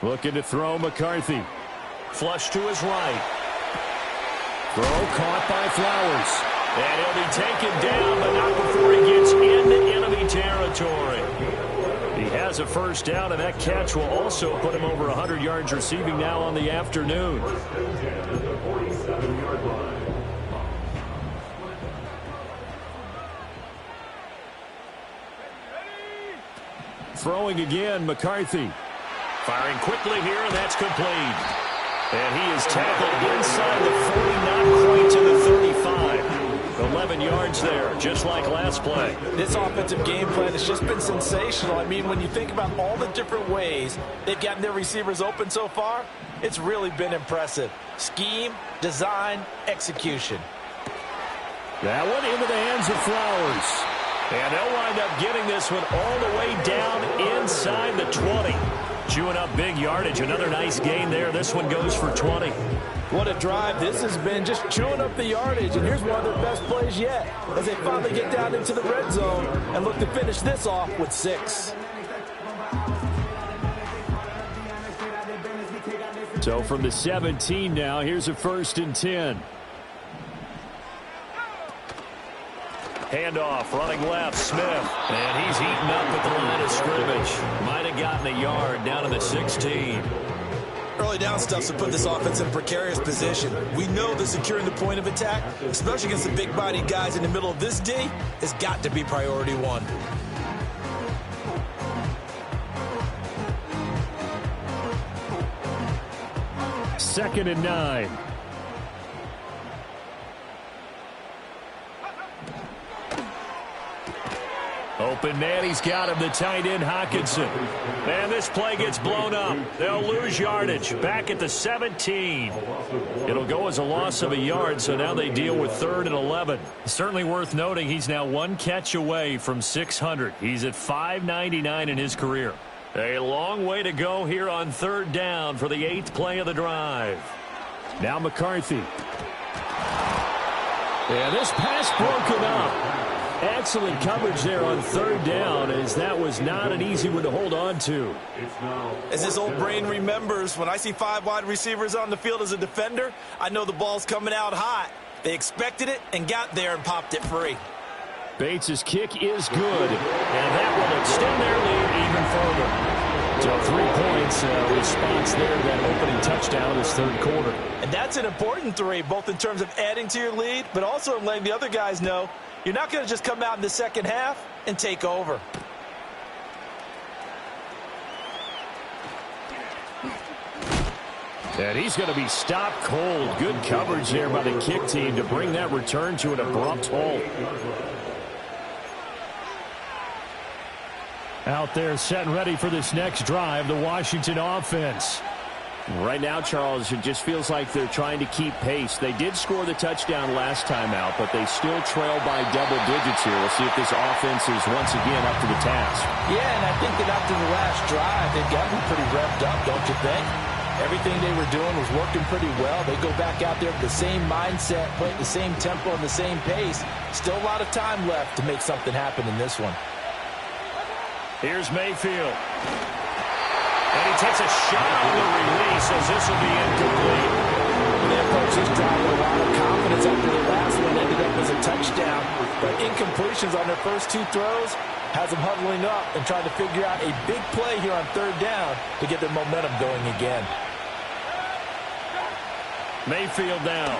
Speaker 4: Looking to throw McCarthy. Flush to his right. Throw caught by Flowers. And he'll be taken down, but not before he gets into enemy territory. He has a first down, and that catch will also put him over 100 yards receiving now on the afternoon. Throwing again, McCarthy. Firing quickly here, and that's complete. And he is tackled inside the 40, not quite to the 35. 11 yards there, just like last play.
Speaker 5: This offensive game plan has just been sensational. I mean, when you think about all the different ways they've gotten their receivers open so far, it's really been impressive. Scheme, design, execution.
Speaker 4: That one into the hands of Flowers. And they'll wind up getting this one all the way down inside the 20. Chewing up big yardage. Another nice gain there. This one goes for 20.
Speaker 5: What a drive this has been, just chewing up the yardage. And here's one of their best plays yet as they finally get down into the red zone and look to finish this off with 6.
Speaker 4: So from the 17 now, here's a 1st and 10. Handoff, running left, Smith. And he's eaten up at the line of scrimmage. Might have gotten a yard down to the 16.
Speaker 5: Early down stuff to put this offense in a precarious position. We know that securing the point of attack, especially against the big-bodied guys in the middle of this D, has got to be priority 1.
Speaker 4: Second and 9. Open man, he's got him, the tight end, Hawkinson. And this play gets blown up. They'll lose yardage. Back at the 17. It'll go as a loss of a yard, so now they deal with 3rd and 11. Certainly worth noting he's now 1 catch away from 600. He's at 599 in his career. A long way to go here on 3rd down for the 8th play of the drive. Now McCarthy. And this pass broken up. Excellent coverage there on 3rd down, as that was not an easy one to hold on to.
Speaker 5: As this old brain remembers, when I see 5 wide receivers on the field as a defender, I know the ball's coming out hot. They expected it and got there and popped it free.
Speaker 4: Bates' kick is good, and that will extend their lead even further. So 3 points, response there, that opening touchdown in this third quarter.
Speaker 5: And that's an important 3, both in terms of adding to your lead, but also in letting the other guys know you're not going to just come out in the second half and take over.
Speaker 4: And he's going to be stopped cold. Good coverage there by the kick team to bring that return to an abrupt halt. Out there set and ready for this next drive, the Washington offense.
Speaker 7: Right now, Charles, it just feels like they're trying to keep pace. They did score the touchdown last time out, but they still trail by double digits here. We'll see if this offense is once again up to the task.
Speaker 5: Yeah, and I think that after the last drive, they've gotten pretty revved up, don't you think? Everything they were doing was working pretty well. They go back out there with the same mindset, playing the same tempo and the same pace. Still a lot of time left to make something happen in this one.
Speaker 4: Here's Mayfield. And he takes a shot on the release as this will be incomplete.
Speaker 5: They approached this drive with a lot of confidence after the last one ended up as a touchdown. But incompletions on their first 2 throws has them huddling up and trying to figure out a big play here on third down to get their momentum going again.
Speaker 4: Mayfield down.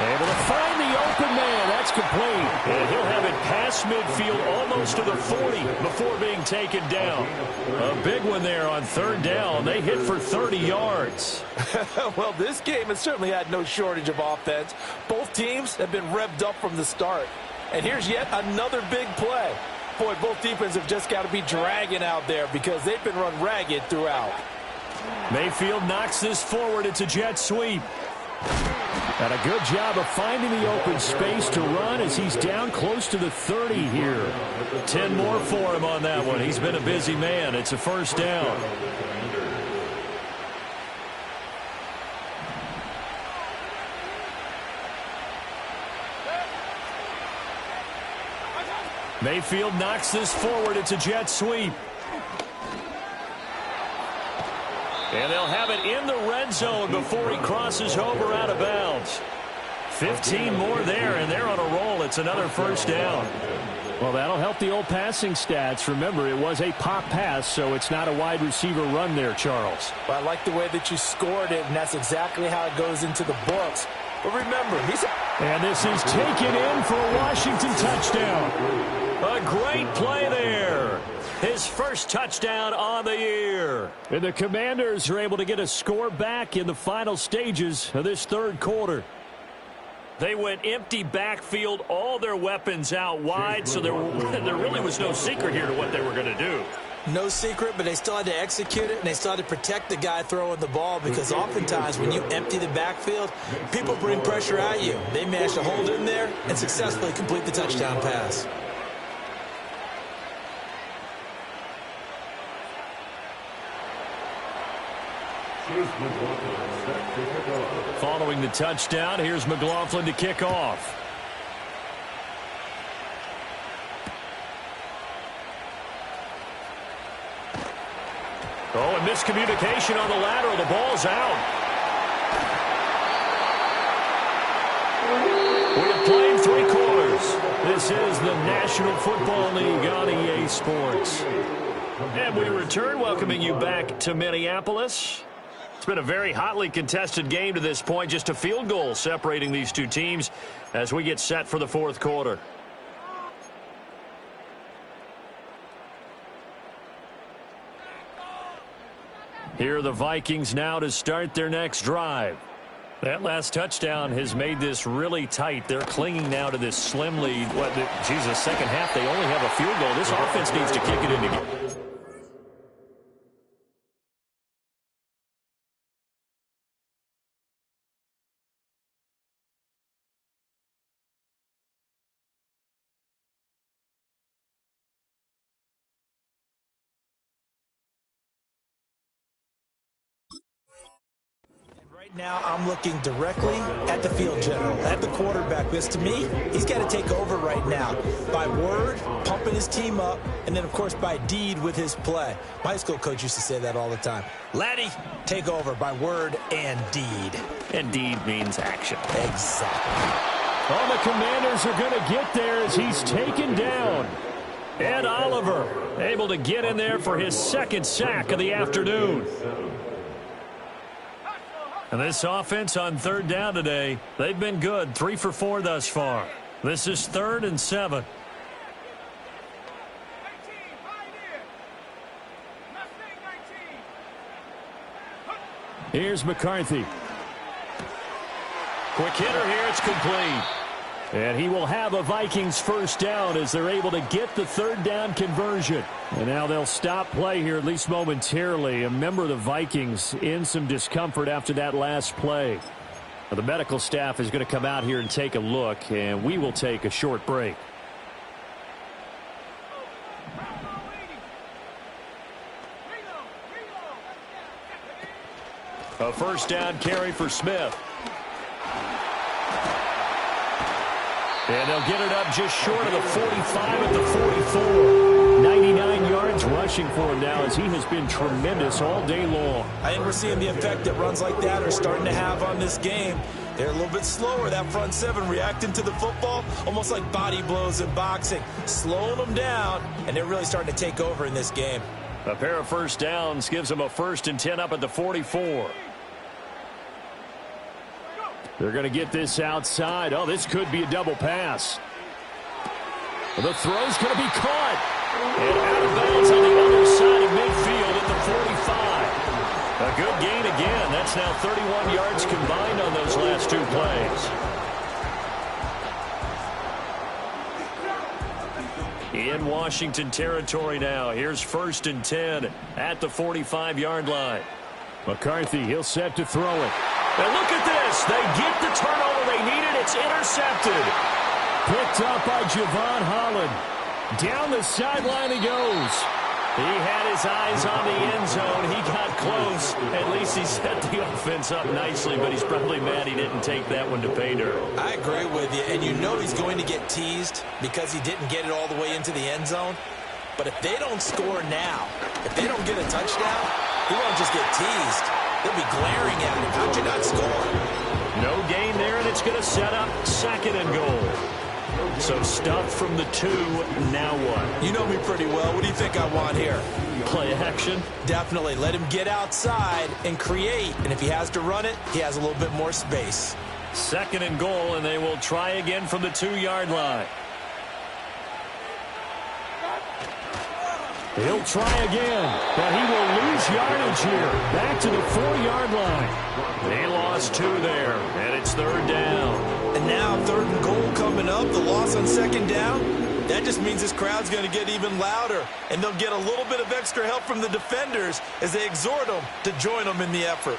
Speaker 4: Able to find the open man. That's complete. And he'll have it past midfield almost to the 40 before being taken down. A big one there on third down. They hit for 30 yards.
Speaker 5: Well, this game has certainly had no shortage of offense. Both teams have been revved up from the start. And here's yet another big play. Boy, both defenses have just got to be dragging out there because they've been run ragged throughout.
Speaker 4: Mayfield knocks this forward. It's a jet sweep. And a good job of finding the open space to run as he's down close to the 30 here. 10 more for him on that one. He's been a busy man. It's a first down. Mayfield knocks this forward. It's a jet sweep. And they'll have it in the red zone before he crosses over out of bounds. 15 more there, and they're on a roll. It's another first down. Well, that'll help the old passing stats. Remember, it was a pop pass, so it's not a wide receiver run there, Charles.
Speaker 5: Well, I like the way that you scored it, and that's exactly how it goes into the books. But remember,
Speaker 4: and this is taken in for a Washington touchdown. A great play there. His first touchdown on the year. And the Commanders are able to get a score back in the final stages of this third quarter. They went empty backfield, all their weapons out wide, so there really was no secret here to what they were going to do.
Speaker 5: No secret, but they still had to execute it, and they still had to protect the guy throwing the ball because oftentimes when you empty the backfield, people bring pressure at you. They managed to hold in there and successfully complete the touchdown pass.
Speaker 4: Following the touchdown, here's McLaughlin to kick off. Oh, and miscommunication on the lateral. The ball's out. We have played 3 quarters. This is the National Football League on EA Sports. And we return, welcoming you back to Minneapolis. It's been a very hotly contested game to this point. Just a field goal separating these two teams as we get set for the fourth quarter. Here are the Vikings now to start their next drive. That last touchdown has made this really tight. They're clinging now to this slim lead. Second half, they only have a field goal. This offense needs to kick it in again.
Speaker 5: Right now, I'm looking directly at the field general, at the quarterback, because to me, he's got to take over right now by word, pumping his team up, and then, of course, by deed with his play. My high school coach used to say that all the time. Laddie, take over by word and deed.
Speaker 4: And deed means action.
Speaker 5: Exactly.
Speaker 4: Oh, the Commanders are going to get there as he's taken down. Ed Oliver able to get in there for his second sack of the afternoon. And this offense on third down today, they've been good. 3 for 4 thus far. This is 3rd and 7. Here's McCarthy. Quick hitter here. It's complete. And he will have a Vikings first down as they're able to get the third down conversion. And now they'll stop play here, at least momentarily. A member of the Vikings in some discomfort after that last play. Well, the medical staff is going to come out here and take a look, and we will take a short break. A first down carry for Smith. And they'll get it up just short of the 45 at the 44. 99 yards rushing for him now as he has been tremendous all day long.
Speaker 5: I think we're seeing the effect that runs like that are starting to have on this game. They're a little bit slower, that front seven, reacting to the football, almost like body blows in boxing, slowing them down, and they're really starting to take over in this game.
Speaker 4: A pair of first downs gives them a 1st and 10 up at the 44. They're going to get this outside. Oh, this could be a double pass. The throw's going to be caught. And out of bounds on the other side of midfield at the 45. A good gain again. That's now 31 yards combined on those last 2 plays. In Washington territory now. Here's 1st and 10 at the 45-yard line. McCarthy, he'll set to throw it. And look at this. They get the turnover they needed. It's intercepted. Picked up by Javon Holland. Down the sideline he goes. He had his eyes on the end zone. He got close. At least he set the offense up nicely, but he's probably mad he didn't take that one to pay dirt.
Speaker 5: I agree with you, and you know he's going to get teased because he didn't get it all the way into the end zone. But if they don't score now, if they don't get a touchdown, he won't just get teased. They'll be glaring at him. How'd you not score?
Speaker 4: No gain there, and it's going to set up 2nd and goal. So stuff from the 2, now what?
Speaker 5: You know me pretty well. What do you think I want here?
Speaker 4: Play action?
Speaker 5: Definitely. Let him get outside and create. And if he has to run it, he has a little bit more space.
Speaker 4: 2nd and goal, and they will try again from the 2-yard line. He'll try again, but he will lose yardage here. Back to the 4-yard line. They lost 2 there, and it's 3rd down.
Speaker 5: And now 3rd and goal coming up. The loss on 2nd down. That just means this crowd's going to get even louder, and they'll get a little bit of extra help from the defenders as they exhort them to join them in the effort.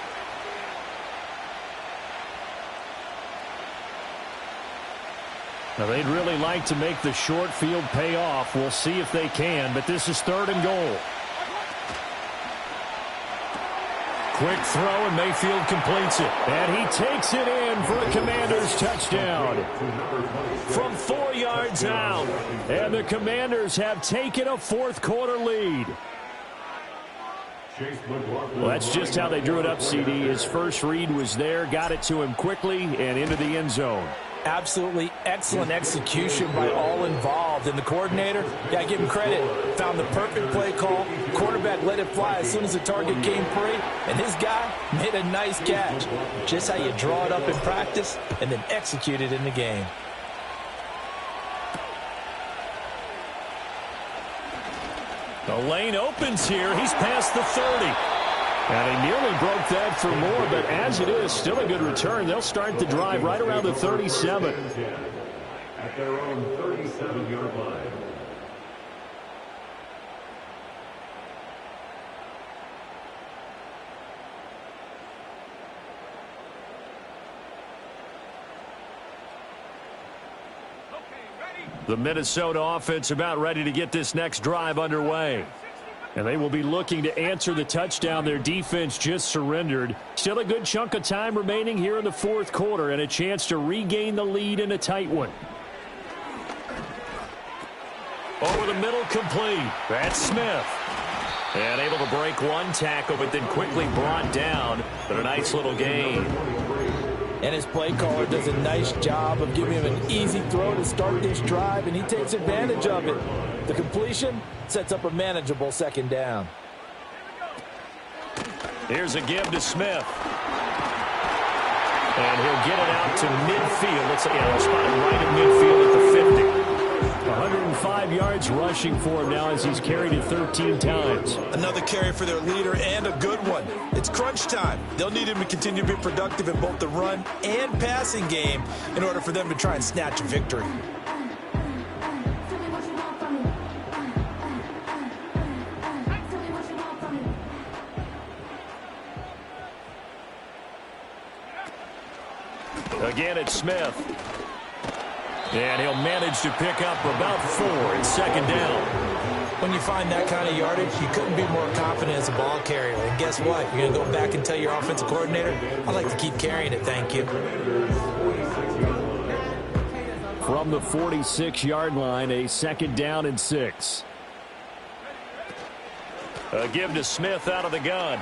Speaker 4: Now, they'd really like to make the short field pay off. We'll see if they can, but this is 3rd and goal. Quick throw, and Mayfield completes it. And he takes it in for a Commanders touchdown. From 4 yards out. And the Commanders have taken a 4th quarter lead. Well, that's just how they drew it up, CD. His first read was there, got it to him quickly, and into the end zone.
Speaker 5: Absolutely excellent execution by all involved. And the coordinator, yeah, give him credit, found the perfect play call. Quarterback let it fly as soon as the target came free. And his guy made a nice catch. Just how you draw it up in practice and then execute it in the game.
Speaker 4: The lane opens here. He's past the 30. And he nearly broke that for more, but as it is, still a good return. They'll start the drive right around the 37.
Speaker 6: At their own 37-yard line.
Speaker 4: The Minnesota offense about ready to get this next drive underway. And they will be looking to answer the touchdown their defense just surrendered. Still a good chunk of time remaining here in the 4th quarter and a chance to regain the lead in a tight one. Over the middle, complete. That's Smith. And able to break one tackle, but then quickly brought down. But a nice little gain.
Speaker 5: And his play caller does a nice job of giving him an easy throw to start this drive, and he takes advantage of it. The completion sets up a manageable second down.
Speaker 4: Here's a give to Smith. And he'll get it out to midfield. Let's spot him right at midfield at the 50. 105 yards rushing for him now as he's carried it 13 times.
Speaker 5: Another carry for their leader and a good one. It's crunch time. They'll need him to continue to be productive in both the run and passing game in order for them to try and snatch a victory.
Speaker 4: Again, it's Smith. And he'll manage to pick up about 4 in second down.
Speaker 5: When you find that kind of yardage, you couldn't be more confident as a ball carrier. And guess what? You're going to go back and tell your offensive coordinator, I'd like to keep carrying it, thank you.
Speaker 4: From the 46-yard line, a second down and 6. A give to Smith out of the gun.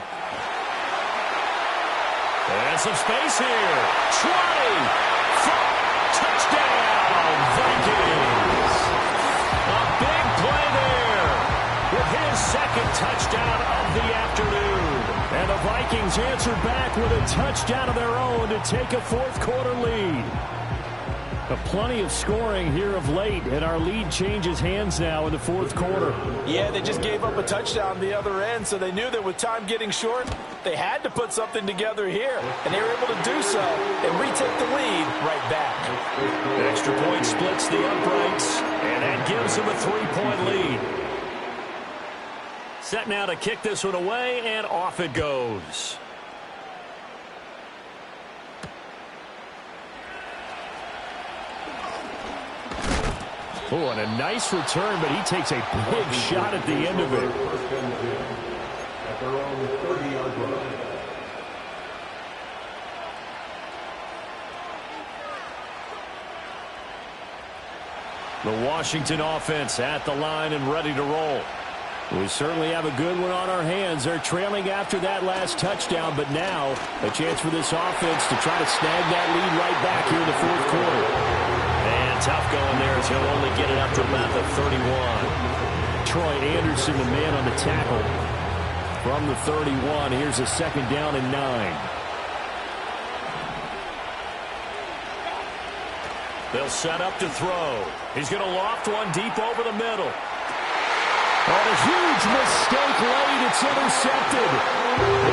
Speaker 4: And some space here. 20. Touchdown, Vikings. A big play there with his second touchdown of the afternoon. And the Vikings answer back with a touchdown of their own to take a fourth-quarter lead. Plenty of scoring here of late, and our lead changes hands now in the fourth quarter.
Speaker 5: Yeah, they just gave up a touchdown on the other end, so they knew that with time getting short, they had to put something together here, and they were able to do so and retake the lead right back.
Speaker 4: The extra point splits the uprights, and that gives them a 3-point lead. Set now to kick this one away, and off it goes. Oh, and a nice return, but he takes a big shot at the end of it.
Speaker 6: At their own 30-yard line.
Speaker 4: The Washington offense at the line and ready to roll. We certainly have a good one on our hands. They're trailing after that last touchdown, but now a chance for this offense to try to snag that lead right back here in the fourth quarter. And tough going there as he'll only get it up to about the 31. Troy Anderson, the man on the tackle. From the 31, here's a second down and 9. They'll set up to throw. He's going to loft one deep over the middle. And a huge mistake late. It's intercepted.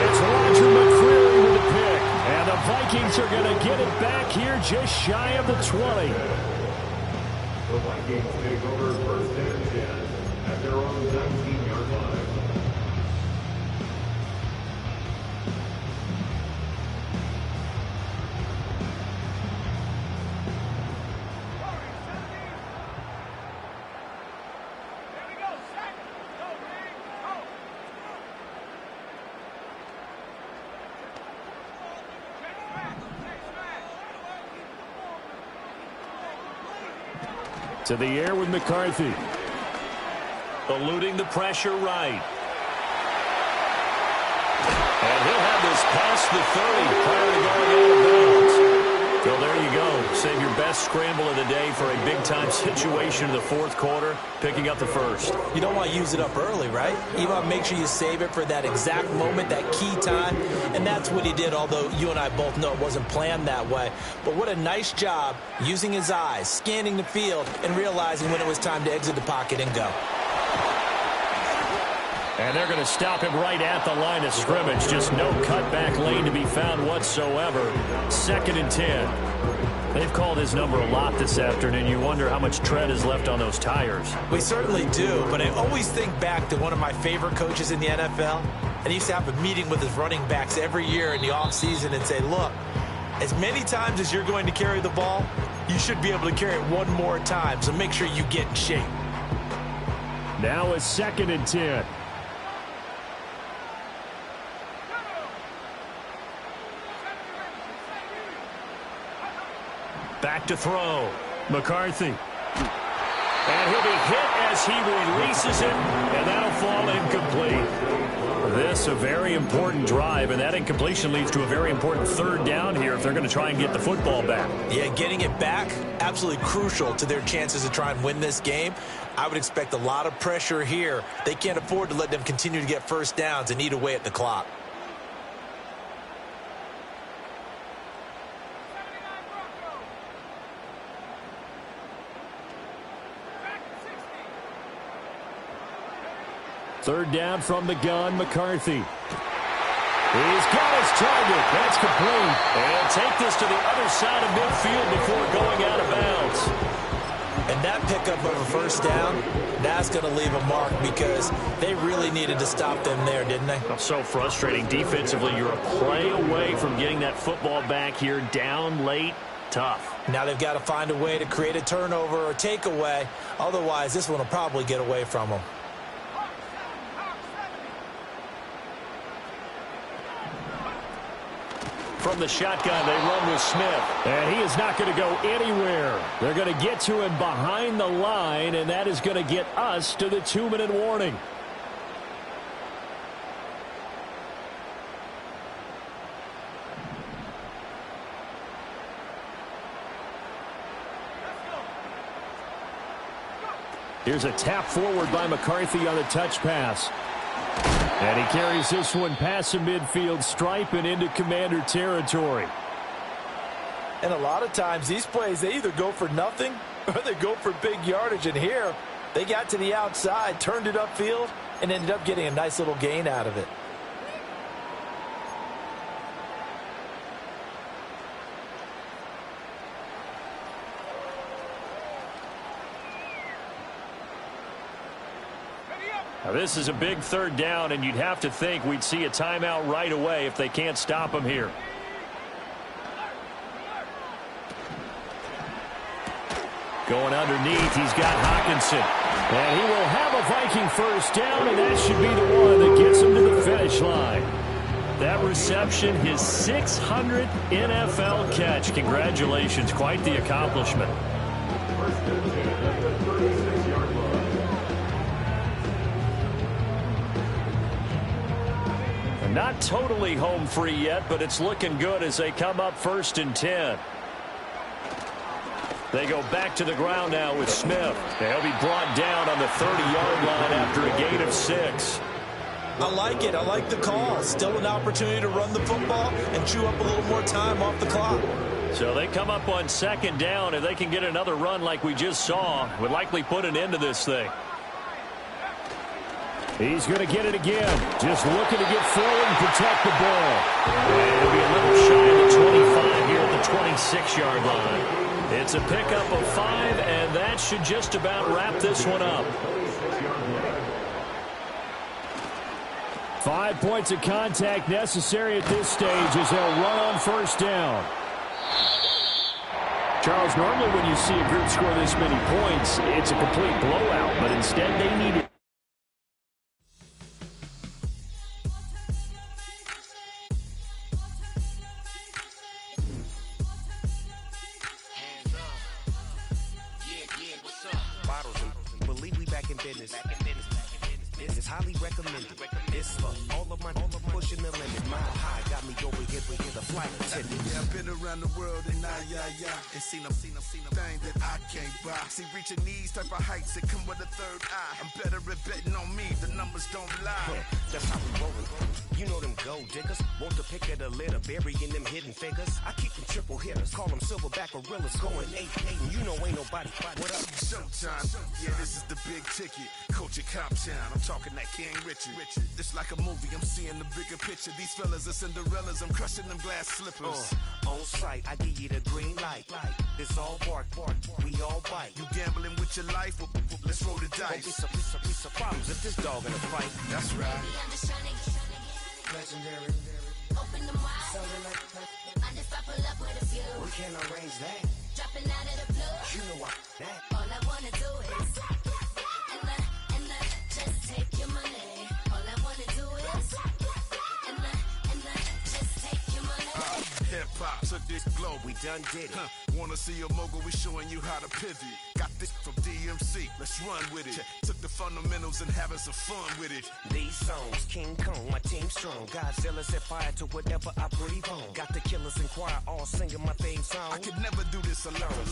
Speaker 4: It's Roger McCreary with the pick. And the Vikings are going to get it back here just shy of the 20.
Speaker 6: The Vikings take over first and 10 at their own 19-yard line.
Speaker 4: To the air with McCarthy. Eluding the pressure right. And he'll have this past the 30 prior to going out of bounds. Well, there you go. Save your best scramble of the day for a big-time situation in the fourth quarter, picking up the first.
Speaker 5: You don't want to use it up early, right? You want to make sure you save it for that exact moment, that key time, and that's what he did, although you and I both know it wasn't planned that way. But what a nice job using his eyes, scanning the field, and realizing when it was time to exit the pocket and go.
Speaker 4: And they're going to stop him right at the line of scrimmage. Just no cutback lane to be found whatsoever. 2nd and 10. They've called his number a lot this afternoon. You wonder how much tread is left on those tires.
Speaker 5: We certainly do, but I always think back to one of my favorite coaches in the NFL. And he used to have a meeting with his running backs every year in the offseason and say, look, as many times as you're going to carry the ball, you should be able to carry it one more time, so make sure you get in shape.
Speaker 4: Now it's 2nd and 10. Back to throw. McCarthy. And he'll be hit as he releases it, and that'll fall incomplete. This a very important drive, and that incompletion leads to a very important third down here if they're going to try and get the football back.
Speaker 5: Yeah, getting it back, absolutely crucial to their chances to try and win this game. I would expect a lot of pressure here. They can't afford to let them continue to get first downs and eat away at the clock.
Speaker 4: Third down from the gun, McCarthy. He's got his target. That's complete. And take this to the other side of midfield before going out of bounds.
Speaker 5: And that pickup of a first down, that's going to leave a mark because they really needed to stop them there, didn't they?
Speaker 4: So frustrating. Defensively, you're a play away from getting that football back here down late. Tough.
Speaker 5: Now they've got to find a way to create a turnover or takeaway. Otherwise, this one will probably get away from them.
Speaker 4: From the shotgun, they run with Smith. And he is not going to go anywhere. They're going to get to him behind the line, and that is going to get us to the 2-minute warning. Here's a tap forward by McCarthy on the touch pass. And he carries this one past the midfield stripe and into Commander territory.
Speaker 5: And a lot of times these plays, they either go for nothing or they go for big yardage. And here, they got to the outside, turned it upfield, and ended up getting a nice little gain out of it.
Speaker 4: Now this is a big third down, and you'd have to think we'd see a timeout right away if they can't stop him here. Going underneath, he's got Hawkinson. And he will have a Viking first down, and that should be the one that gets him to the finish line. That reception, his 600th NFL catch. Congratulations, quite the accomplishment.
Speaker 6: First and 10 at the 36-yard line.
Speaker 4: Not totally home free yet, but it's looking good as they come up 1st and 10. They go back to the ground now with Smith. They'll be brought down on the 30-yard line after a gain of 6.
Speaker 5: I like it. I like the call. Still an opportunity to run the football and chew up a little more time off the clock.
Speaker 4: So they come up on 2nd down. If they can get another run like we just saw, would likely put an end to this thing. He's going to get it again. Just looking to get forward and protect the ball. And it'll be a little shy of the 25 here at the 26-yard line. It's a pickup of 5, and that should just about wrap this one up. 5 points of contact necessary at this stage as they'll run on 1st down. Charles, normally when you see a group score this many points, it's a complete blowout, but instead they need it.
Speaker 1: This is highly recommended. This for all of my pushing the limit. Mile high got me over here with the flight attendant.
Speaker 2: Yeah, I've been around the world and and seen them thing that I can't buy. See, reaching these type of heights that come with a third eye. I'm better at betting on me. The numbers don't lie.
Speaker 1: That's how we rollin'. You know them gold diggers. Want to pick at a litter, burying them hidden figures. I keep them triple hitters. Call them silverback gorillas. Going 8-8, and you know ain't nobody.
Speaker 2: What up? Showtime. Yeah, this is the big ticket. Coach at Cop Town. I'm talking that King Richard. It's like a movie. I'm seeing the bigger picture. These fellas are Cinderellas. I'm crushing them glass slippers.
Speaker 1: On sight, I give you the green light. It's all bark. We all bite.
Speaker 2: You gambling with your life? Well, let's roll the dice.
Speaker 1: Piece of problems if this dog in a fight.
Speaker 2: That's right.
Speaker 1: Legendary.
Speaker 8: Open them wide. And if I pull up with a few,
Speaker 1: We can't arrange that.
Speaker 8: dropping out of the blue.
Speaker 1: You know what? That.
Speaker 8: All I wanna do is and just take your money. All I wanna do is and just take your money.
Speaker 2: Hip hop took this globe.
Speaker 1: We done did it.
Speaker 2: Wanna see a mogul? We showing you how to pivot.
Speaker 9: Got this from DMC, let's run with it. Took the fundamentals and having some fun with it.
Speaker 3: These songs, King Kong, my team strong. Godzilla set fire to whatever I breathe on. Got the killers in choir all singing my theme song.
Speaker 9: I could never do this alone.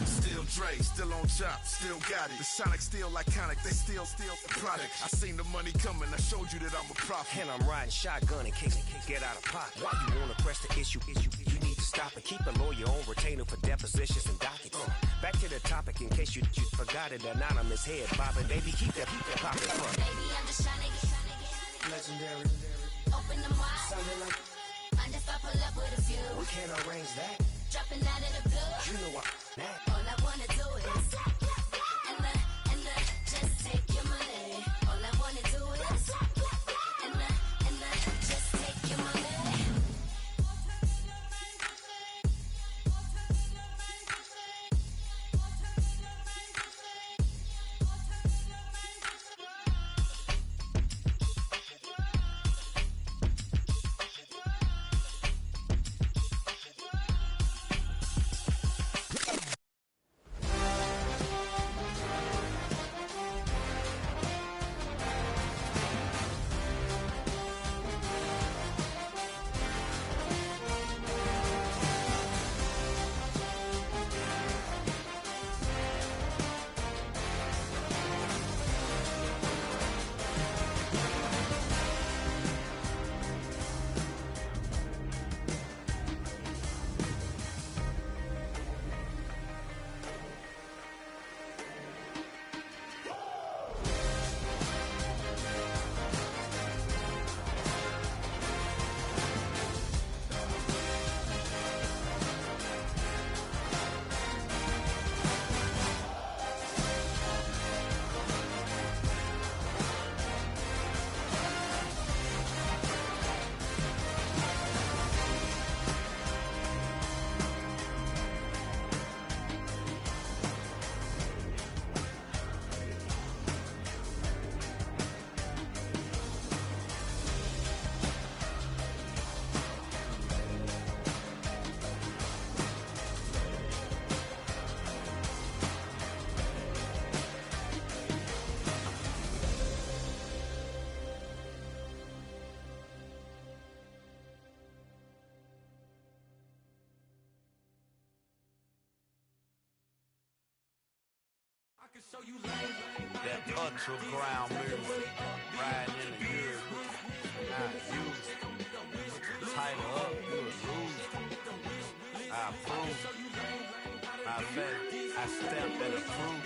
Speaker 9: Still Dre, still on top, still got it. The Sonic still iconic, they still the product. I seen the money coming, I showed you that I'm a prophet.
Speaker 3: And I'm riding shotgun in case get out of pocket. Why you wanna press the issue? You need to stop it. Keep a lawyer on retainer for depositions and dockets. Back to the topic in case you forgot it. Anonymous head bobbing, baby, keep that popping front.
Speaker 8: Baby, I'm just tryna get
Speaker 3: Legendary.
Speaker 8: open the wide.
Speaker 3: Sounding like
Speaker 8: Mind if I pull up with a few?
Speaker 3: we can't arrange that.
Speaker 8: Dropping out of the blue.
Speaker 3: You know what? That.
Speaker 8: All I wanna do is and just take your money. All I wanna do is and just take your money.
Speaker 2: That ultra ground music, riding in the good, not used. Tighten up, good lose. I approve. I bet I stamped and approve.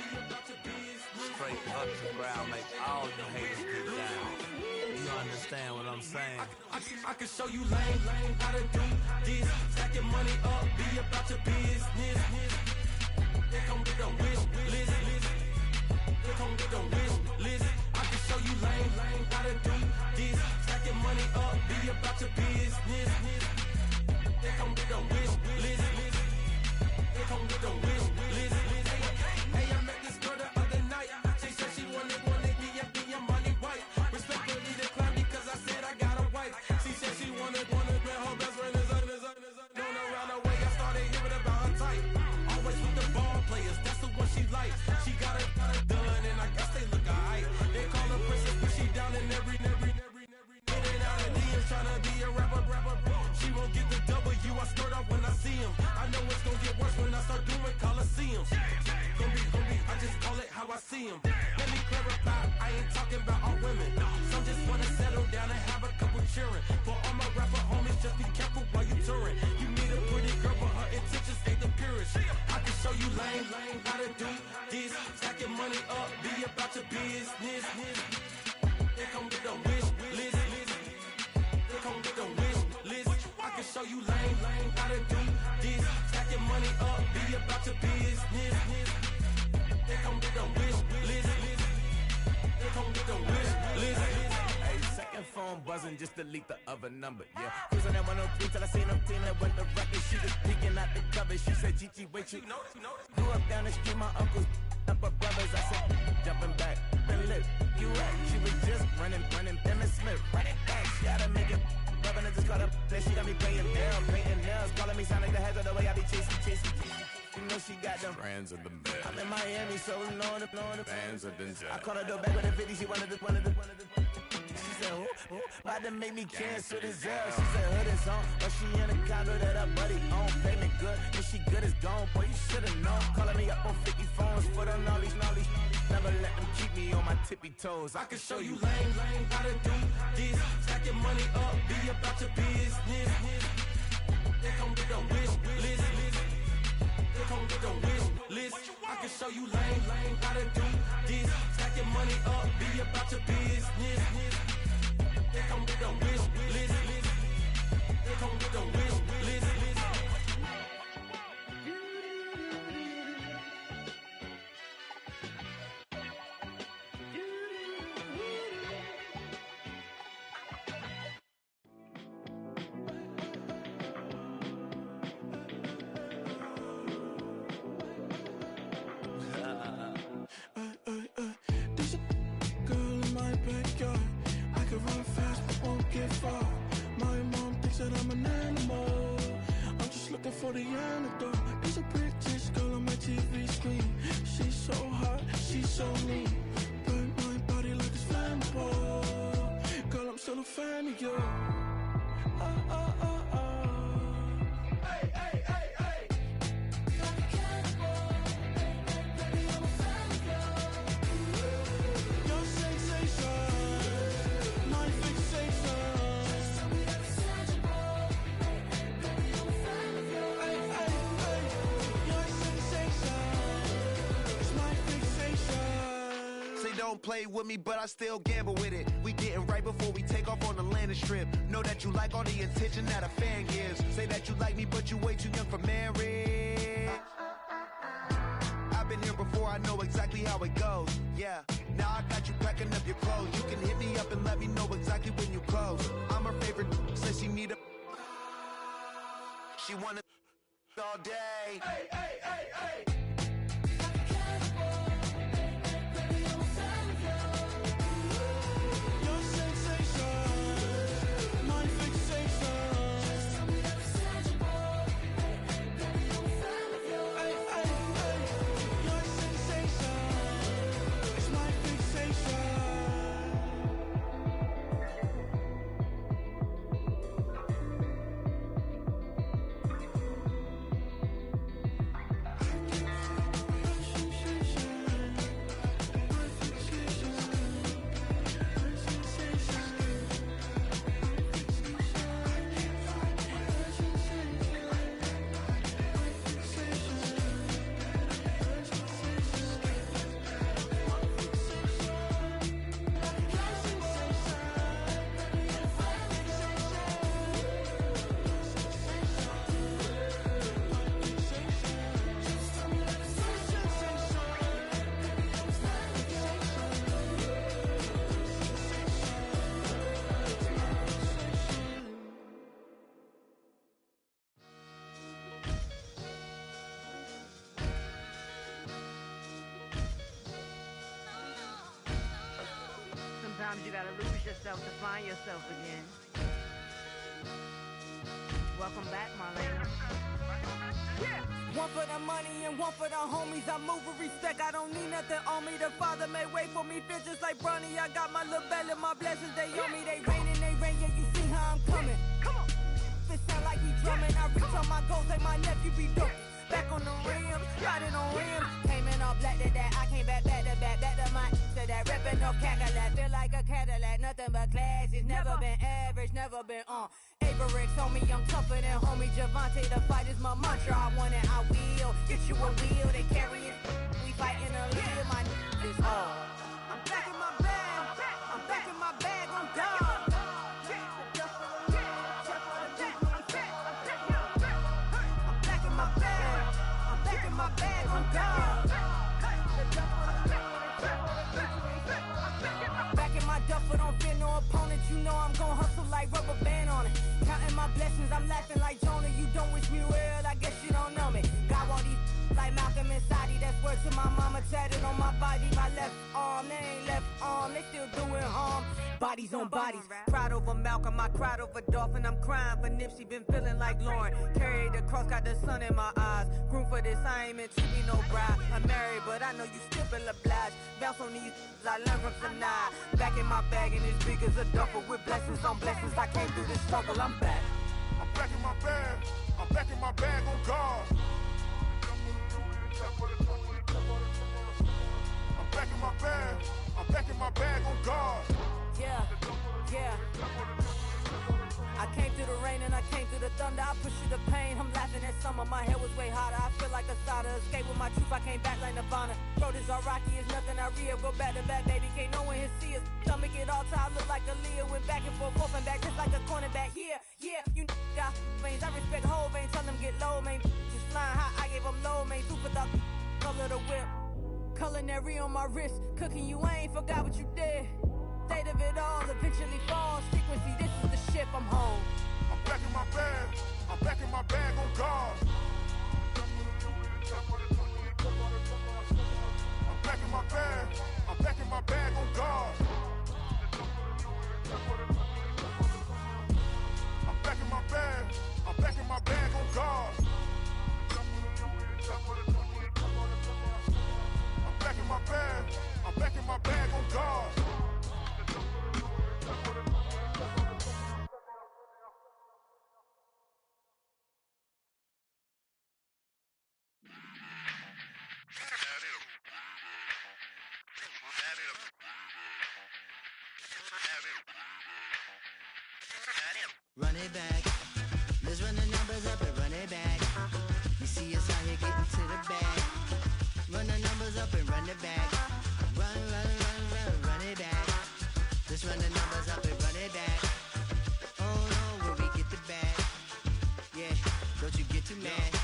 Speaker 2: Straight ultra ground make all you haters get down. You understand what I'm saying?
Speaker 1: I can show you lame how to do this. Stack your money up, be about your business. They come with a wish list. They come with a wish list. I can show you lame how to do this. Stack your money up, be about your business. They come with a wish list. They come with a wish list. Hey, I met this girl the other night. She said she wanted be your money white. Respectfully declined because I said I got a wife. She said she wanted man, her best friend is known around the way. I started hearing about her type. Always with the ball players, that's the one she likes. She got it done, and I guess they look alright. They call her princess, but she down in every. In and out of DMs, tryna be a rapper. She won't get the W, I skirt off when I see him. I know it's gonna get worse when I start doing Coliseums. Gonna be, I just call it how I see him. Let me clarify, I ain't talking about all women. Some just wanna settle down and have a couple cheering. For all my rapper homies, just be careful while you touring. You need a pretty girl, but her intentions ain't the purest. I can show you lame how to do this. Stack your money up, be about your business. They come with a wish list. They come with a wish list. I can show you lame how to do this. Stack your money up, be about your business. They come with a wish list. They come with a wish list.
Speaker 2: Hey, second phone buzzing, just delete the other number, yeah. Cruising at 103 till I seen them team that went the record. She was peeking out the cover. She said, Gigi, wait, you grew up down the street, my uncles up her brothers. I said, jumping back, been lit. You at? She was just running, Emmitt Smith, running back. She gotta make it. Rubbing it, just caught up. Then she got me playing down, painting nails, calling me Sonic the Hedgehog the way I be chasing.
Speaker 1: know she got them
Speaker 2: Brands of the bed.
Speaker 1: I'm in Miami, so knowing the
Speaker 2: Fans of Denzel.
Speaker 1: I caught her door back with a 50, she wanted the She said, who, about to make me cancel this L. She said, hood is on, but she in a condo that her buddy own. Payment good, and she good as gone. Boy, you should've known. Calling me up on 50 phones, foot on all these. Never let them keep me on my tippy toes. I can show you lame, how to do this. Stack your money up, be about your business. They come with a wish list. They come with a wish list. I can show you lame, how to do this. Stack your money up, be about your business. They come with a wish list. They come with a wish list.
Speaker 10: There's a girl in my backyard. I can run fast but won't get far. My mom thinks that I'm an animal. I'm just looking for the antidote. There's a British girl on my TV screen. She's so hot, she's so mean. Burn my body like it's flammable. Girl, I'm still a fan of you.
Speaker 1: Hey, hey, hey, hey.
Speaker 10: Your sensation, my fixation. Hey, hey, hey. Your sensation is my fixation.
Speaker 2: Say don't play with me, but I still gamble with it. We getting right before we take off on the landing strip. Know that you like all the attention that a fan gives. Say that you like me, but you way too young for marriage. I've been here before, I know exactly how it goes. Yeah, now I got you packing up your clothes. You can hit me up and let me know exactly when you close. I'm her favorite, says she need a. She wanna all day.
Speaker 1: Hey, hey, hey, hey.
Speaker 10: Your sensation, my fixation. Hey, hey, hey. Your sensation is my fixation.
Speaker 11: Sometimes you gotta lose yourself to find yourself again. Welcome back, Marlena. Yeah.
Speaker 12: One for the money and one for the homies. I move with respect, I don't need nothing on me. The Father made way for me, feel just like Bronny. I got my little belly, my blessings, they on me. They rain, yeah, you see how I'm coming.
Speaker 11: Come on.
Speaker 12: It sound like we drumming. I reach on my goals, like my nephew be dope. Back on the rim, riding on rim. Came in all black to that, I came back to my to that ripping no Cadillac. Feel like a Cadillac, nothing but class. It's never been average, never been on. Averix on me, I'm tougher than homie Javante. The fight is my mantra, I want it, I will. Get you a wheel, they carry it. We fighting a little, my is all. I'm back in my bag, I'm back in my bag, I'm done. My bag, I'm gone. Back in my duffel, don't fear no opponent. You know I'm gon' hustle like rubber band on it. Counting my blessings, I'm laughing like Jonah. You don't wish me well, I guess you don't know me. Got all these like Malcolm and Sadi. That's word to my mama, tatted on my body. My left arm, they ain't left arm, they still doing harm. bodies on bodies. Cried over Malcolm, I cried over Dolphin. I'm crying for Nipsey, been feeling like Lauren. Carried the cross, got the sun in my eyes. Groom for this, I ain't meant to be no bride. I'm married, but I know you still feel obliged. Bounce on these, I learned from Sanaa. Back in my bag and as big as a duffel with blessings on blessings. I came through this struggle, I'm back.
Speaker 9: I'm back in my bag. I'm back in my bag on guard. I'm back in my bag. I'm back in my bag on guard.
Speaker 12: Yeah, yeah. I came through the rain and I came through the thunder. I pushed through the pain. I'm laughing at summer. My hair was way hotter. I feel like a soda. Escape with my truth. I came back like Nirvana. Throat is all rocky. It's nothing I real. Go back to back, baby. Can't no one here see us. Stomach it all tied. Look like a Leah. Went back and forth and back just like a cornerback. Yeah, yeah. You got veins. I respect whole veins. Tell them get low, man. Just flying high. I gave them low, man. Super thought. Color the whip. Culinary on my wrist. Cooking you. I ain't forgot what you did. State of it all eventually falls. Frequency, this is the ship, I'm home.
Speaker 9: I'm back in my bag. I'm back in my bag on guard. I'm back in my bag. I'm back in my bag on guard. I'm back in my bag. I'm back in my bag on guard. I'm back in my bag. I'm back in my bag on guard.
Speaker 13: Run it back. Let's run the numbers up and run it back. You see us out here getting to the bag. Run the numbers up and run it back. Run it back. Let's run the numbers up and run it back. Oh no, when we get the bag. Yeah, don't you get too mad.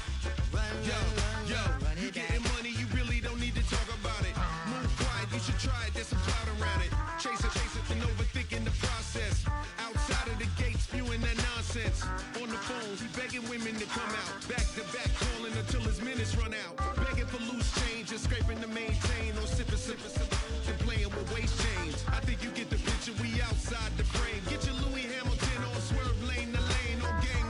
Speaker 13: Run it back.
Speaker 9: You getting money, you really don't need to talk about it. Move quiet, you should try it, there's some cloud around it. Chase it, and overthinking the process. Outside of the gate, spewing that nonsense. On the phone, he begging women to come out. Back to back, calling until his minutes run out. Begging for loose change and scraping to maintain. Or sipping, and playing with waist chains. I think you get the picture, we outside the frame. Get your Louis Hamilton on swerve lane to lane.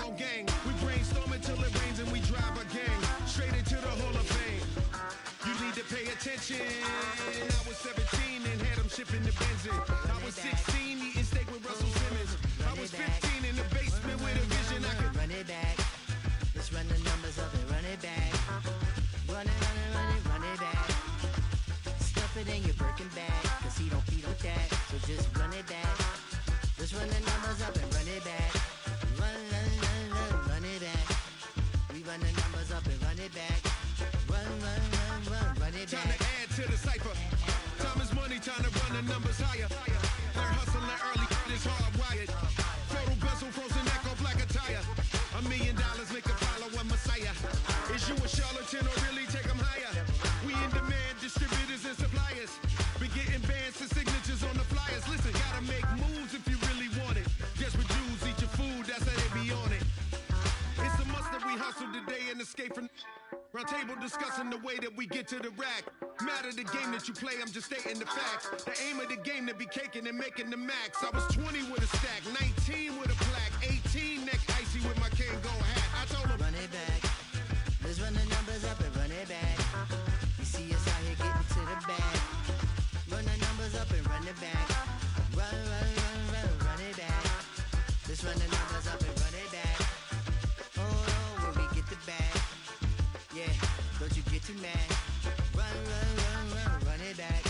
Speaker 9: On gang. We brainstorm until it rains and we drive a gang. Straight into the Hall of Fame. You need to pay attention. I was 17 and had them shipping the benzine. I was 16 eating steak with Russell Simmons. I was 15 in the basement with a vision. I could
Speaker 13: run it back. Let's run the numbers up and run it back. Run it back. Stuff it in your Birkin bag, cause he don't feed with that. So just run it back. Let's run the numbers up and run it back. Run it back. We run the numbers up and run it back. Run it back.
Speaker 9: Time to add to the cipher. Time is money, time to run the numbers higher. Learn hustling early, it's hardwired. Total bezel, frozen neck off like a tire. $1 million make a follow a messiah. Is you a charlatan or really take them higher? We in demand, distributors and suppliers. Been getting bands and signatures on the flyers. Listen, gotta make moves if you really want it. Desperate Jews eat your food, that's how they be on it. It's a must that we hustle today and escape from... Round table discussing the way that we get to the rack. Matter the game that you play, I'm just stating the facts. The aim of the game to be caking and making the max. I was 20 with a stack, 19 with a plaque, 18 neck icy with my Kango hat. I told him,
Speaker 13: run it back. Let's run the numbers up and run it back. You see us out here getting to the bag. Run the numbers up and run it back. Run it back. Let's run the numbers up and run it back. Oh no, when we get the bag. Yeah, don't you get too mad. Run it back.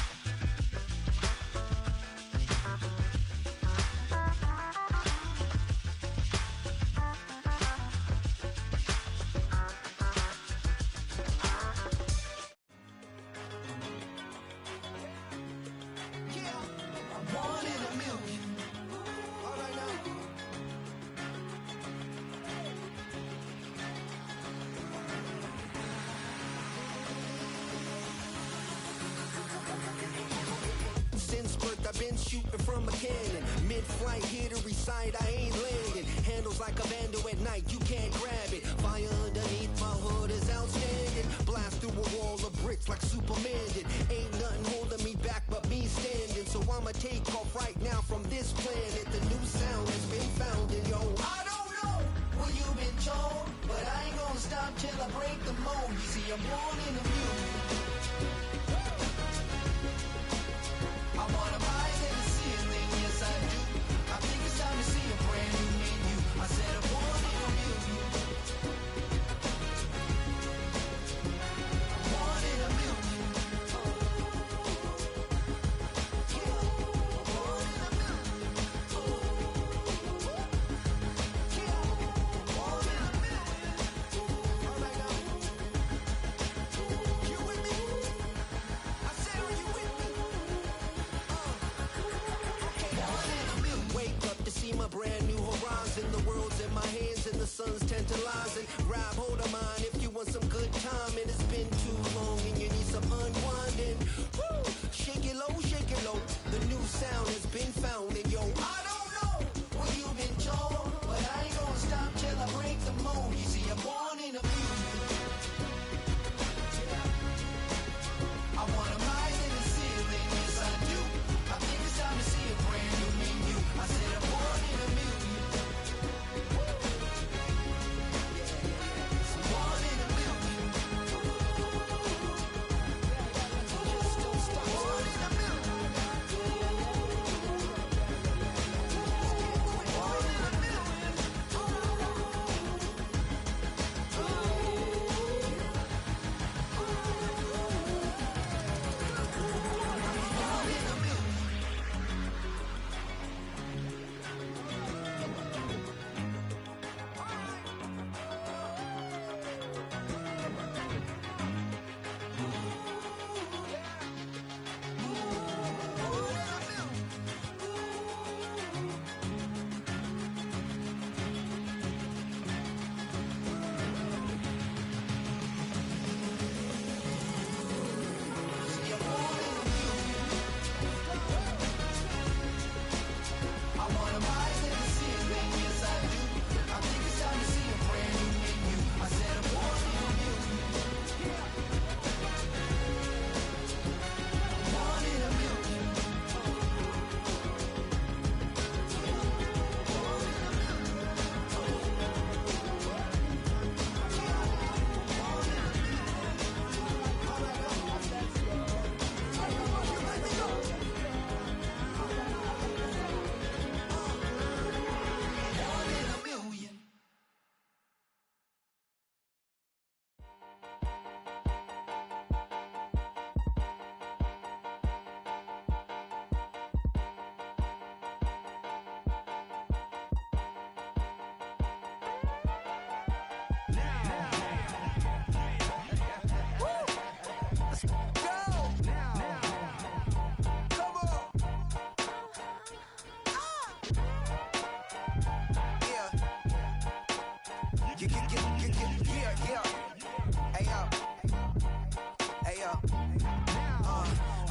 Speaker 1: I've been shooting from a cannon. Mid-flight, here to recite, I ain't landing. Handles like a vandal at night, you can't grab it. Fire underneath my hood is outstanding. Blast through a wall of bricks like Superman did. Ain't nothing holding me back but me standing. So I'ma take off right now from this this planet, the new sound has been found. And yo, I don't know what you've been told, but I ain't gonna stop till I break the mold. You see, I'm born in the music. I wanna rise in the ceiling, yes I do. I think it's time to see a brand new menu. I said I'm born in the music. I'm born in the music. My brand new horizon, the world's in my hands and the sun's tantalizing. Rob, hold on mine if you want some good time, and it's been too long and you need some unwinding. Woo! Shake it low, the new sound has been found. And yo, I don't know what you've been told, but I ain't gonna stop till I break the mold. You see, I'm born in the music. I wanna rise in the ceiling, yes I do. I think it's time to see a brand new menu. I said I'm born in the music. Born in the music. Born in the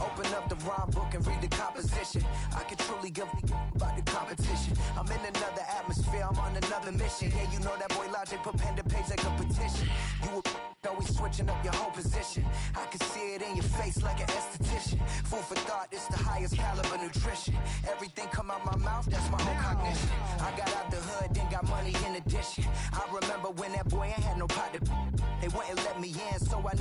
Speaker 1: Open up the rhyme book and read the composition. I can truly give about the competition. I'm in another atmosphere, I'm on another mission. Yeah, you know that boy Logic put pen to page like a petition. You always switching up your whole position. I can see it in your face like an esthetician. Food for thought, it's the highest caliber nutrition. Everything come out my mouth, that's my own cognition. I got out the hood, then got money in addition. I remember when that boy ain't had no pot to. They wouldn't let me in, so I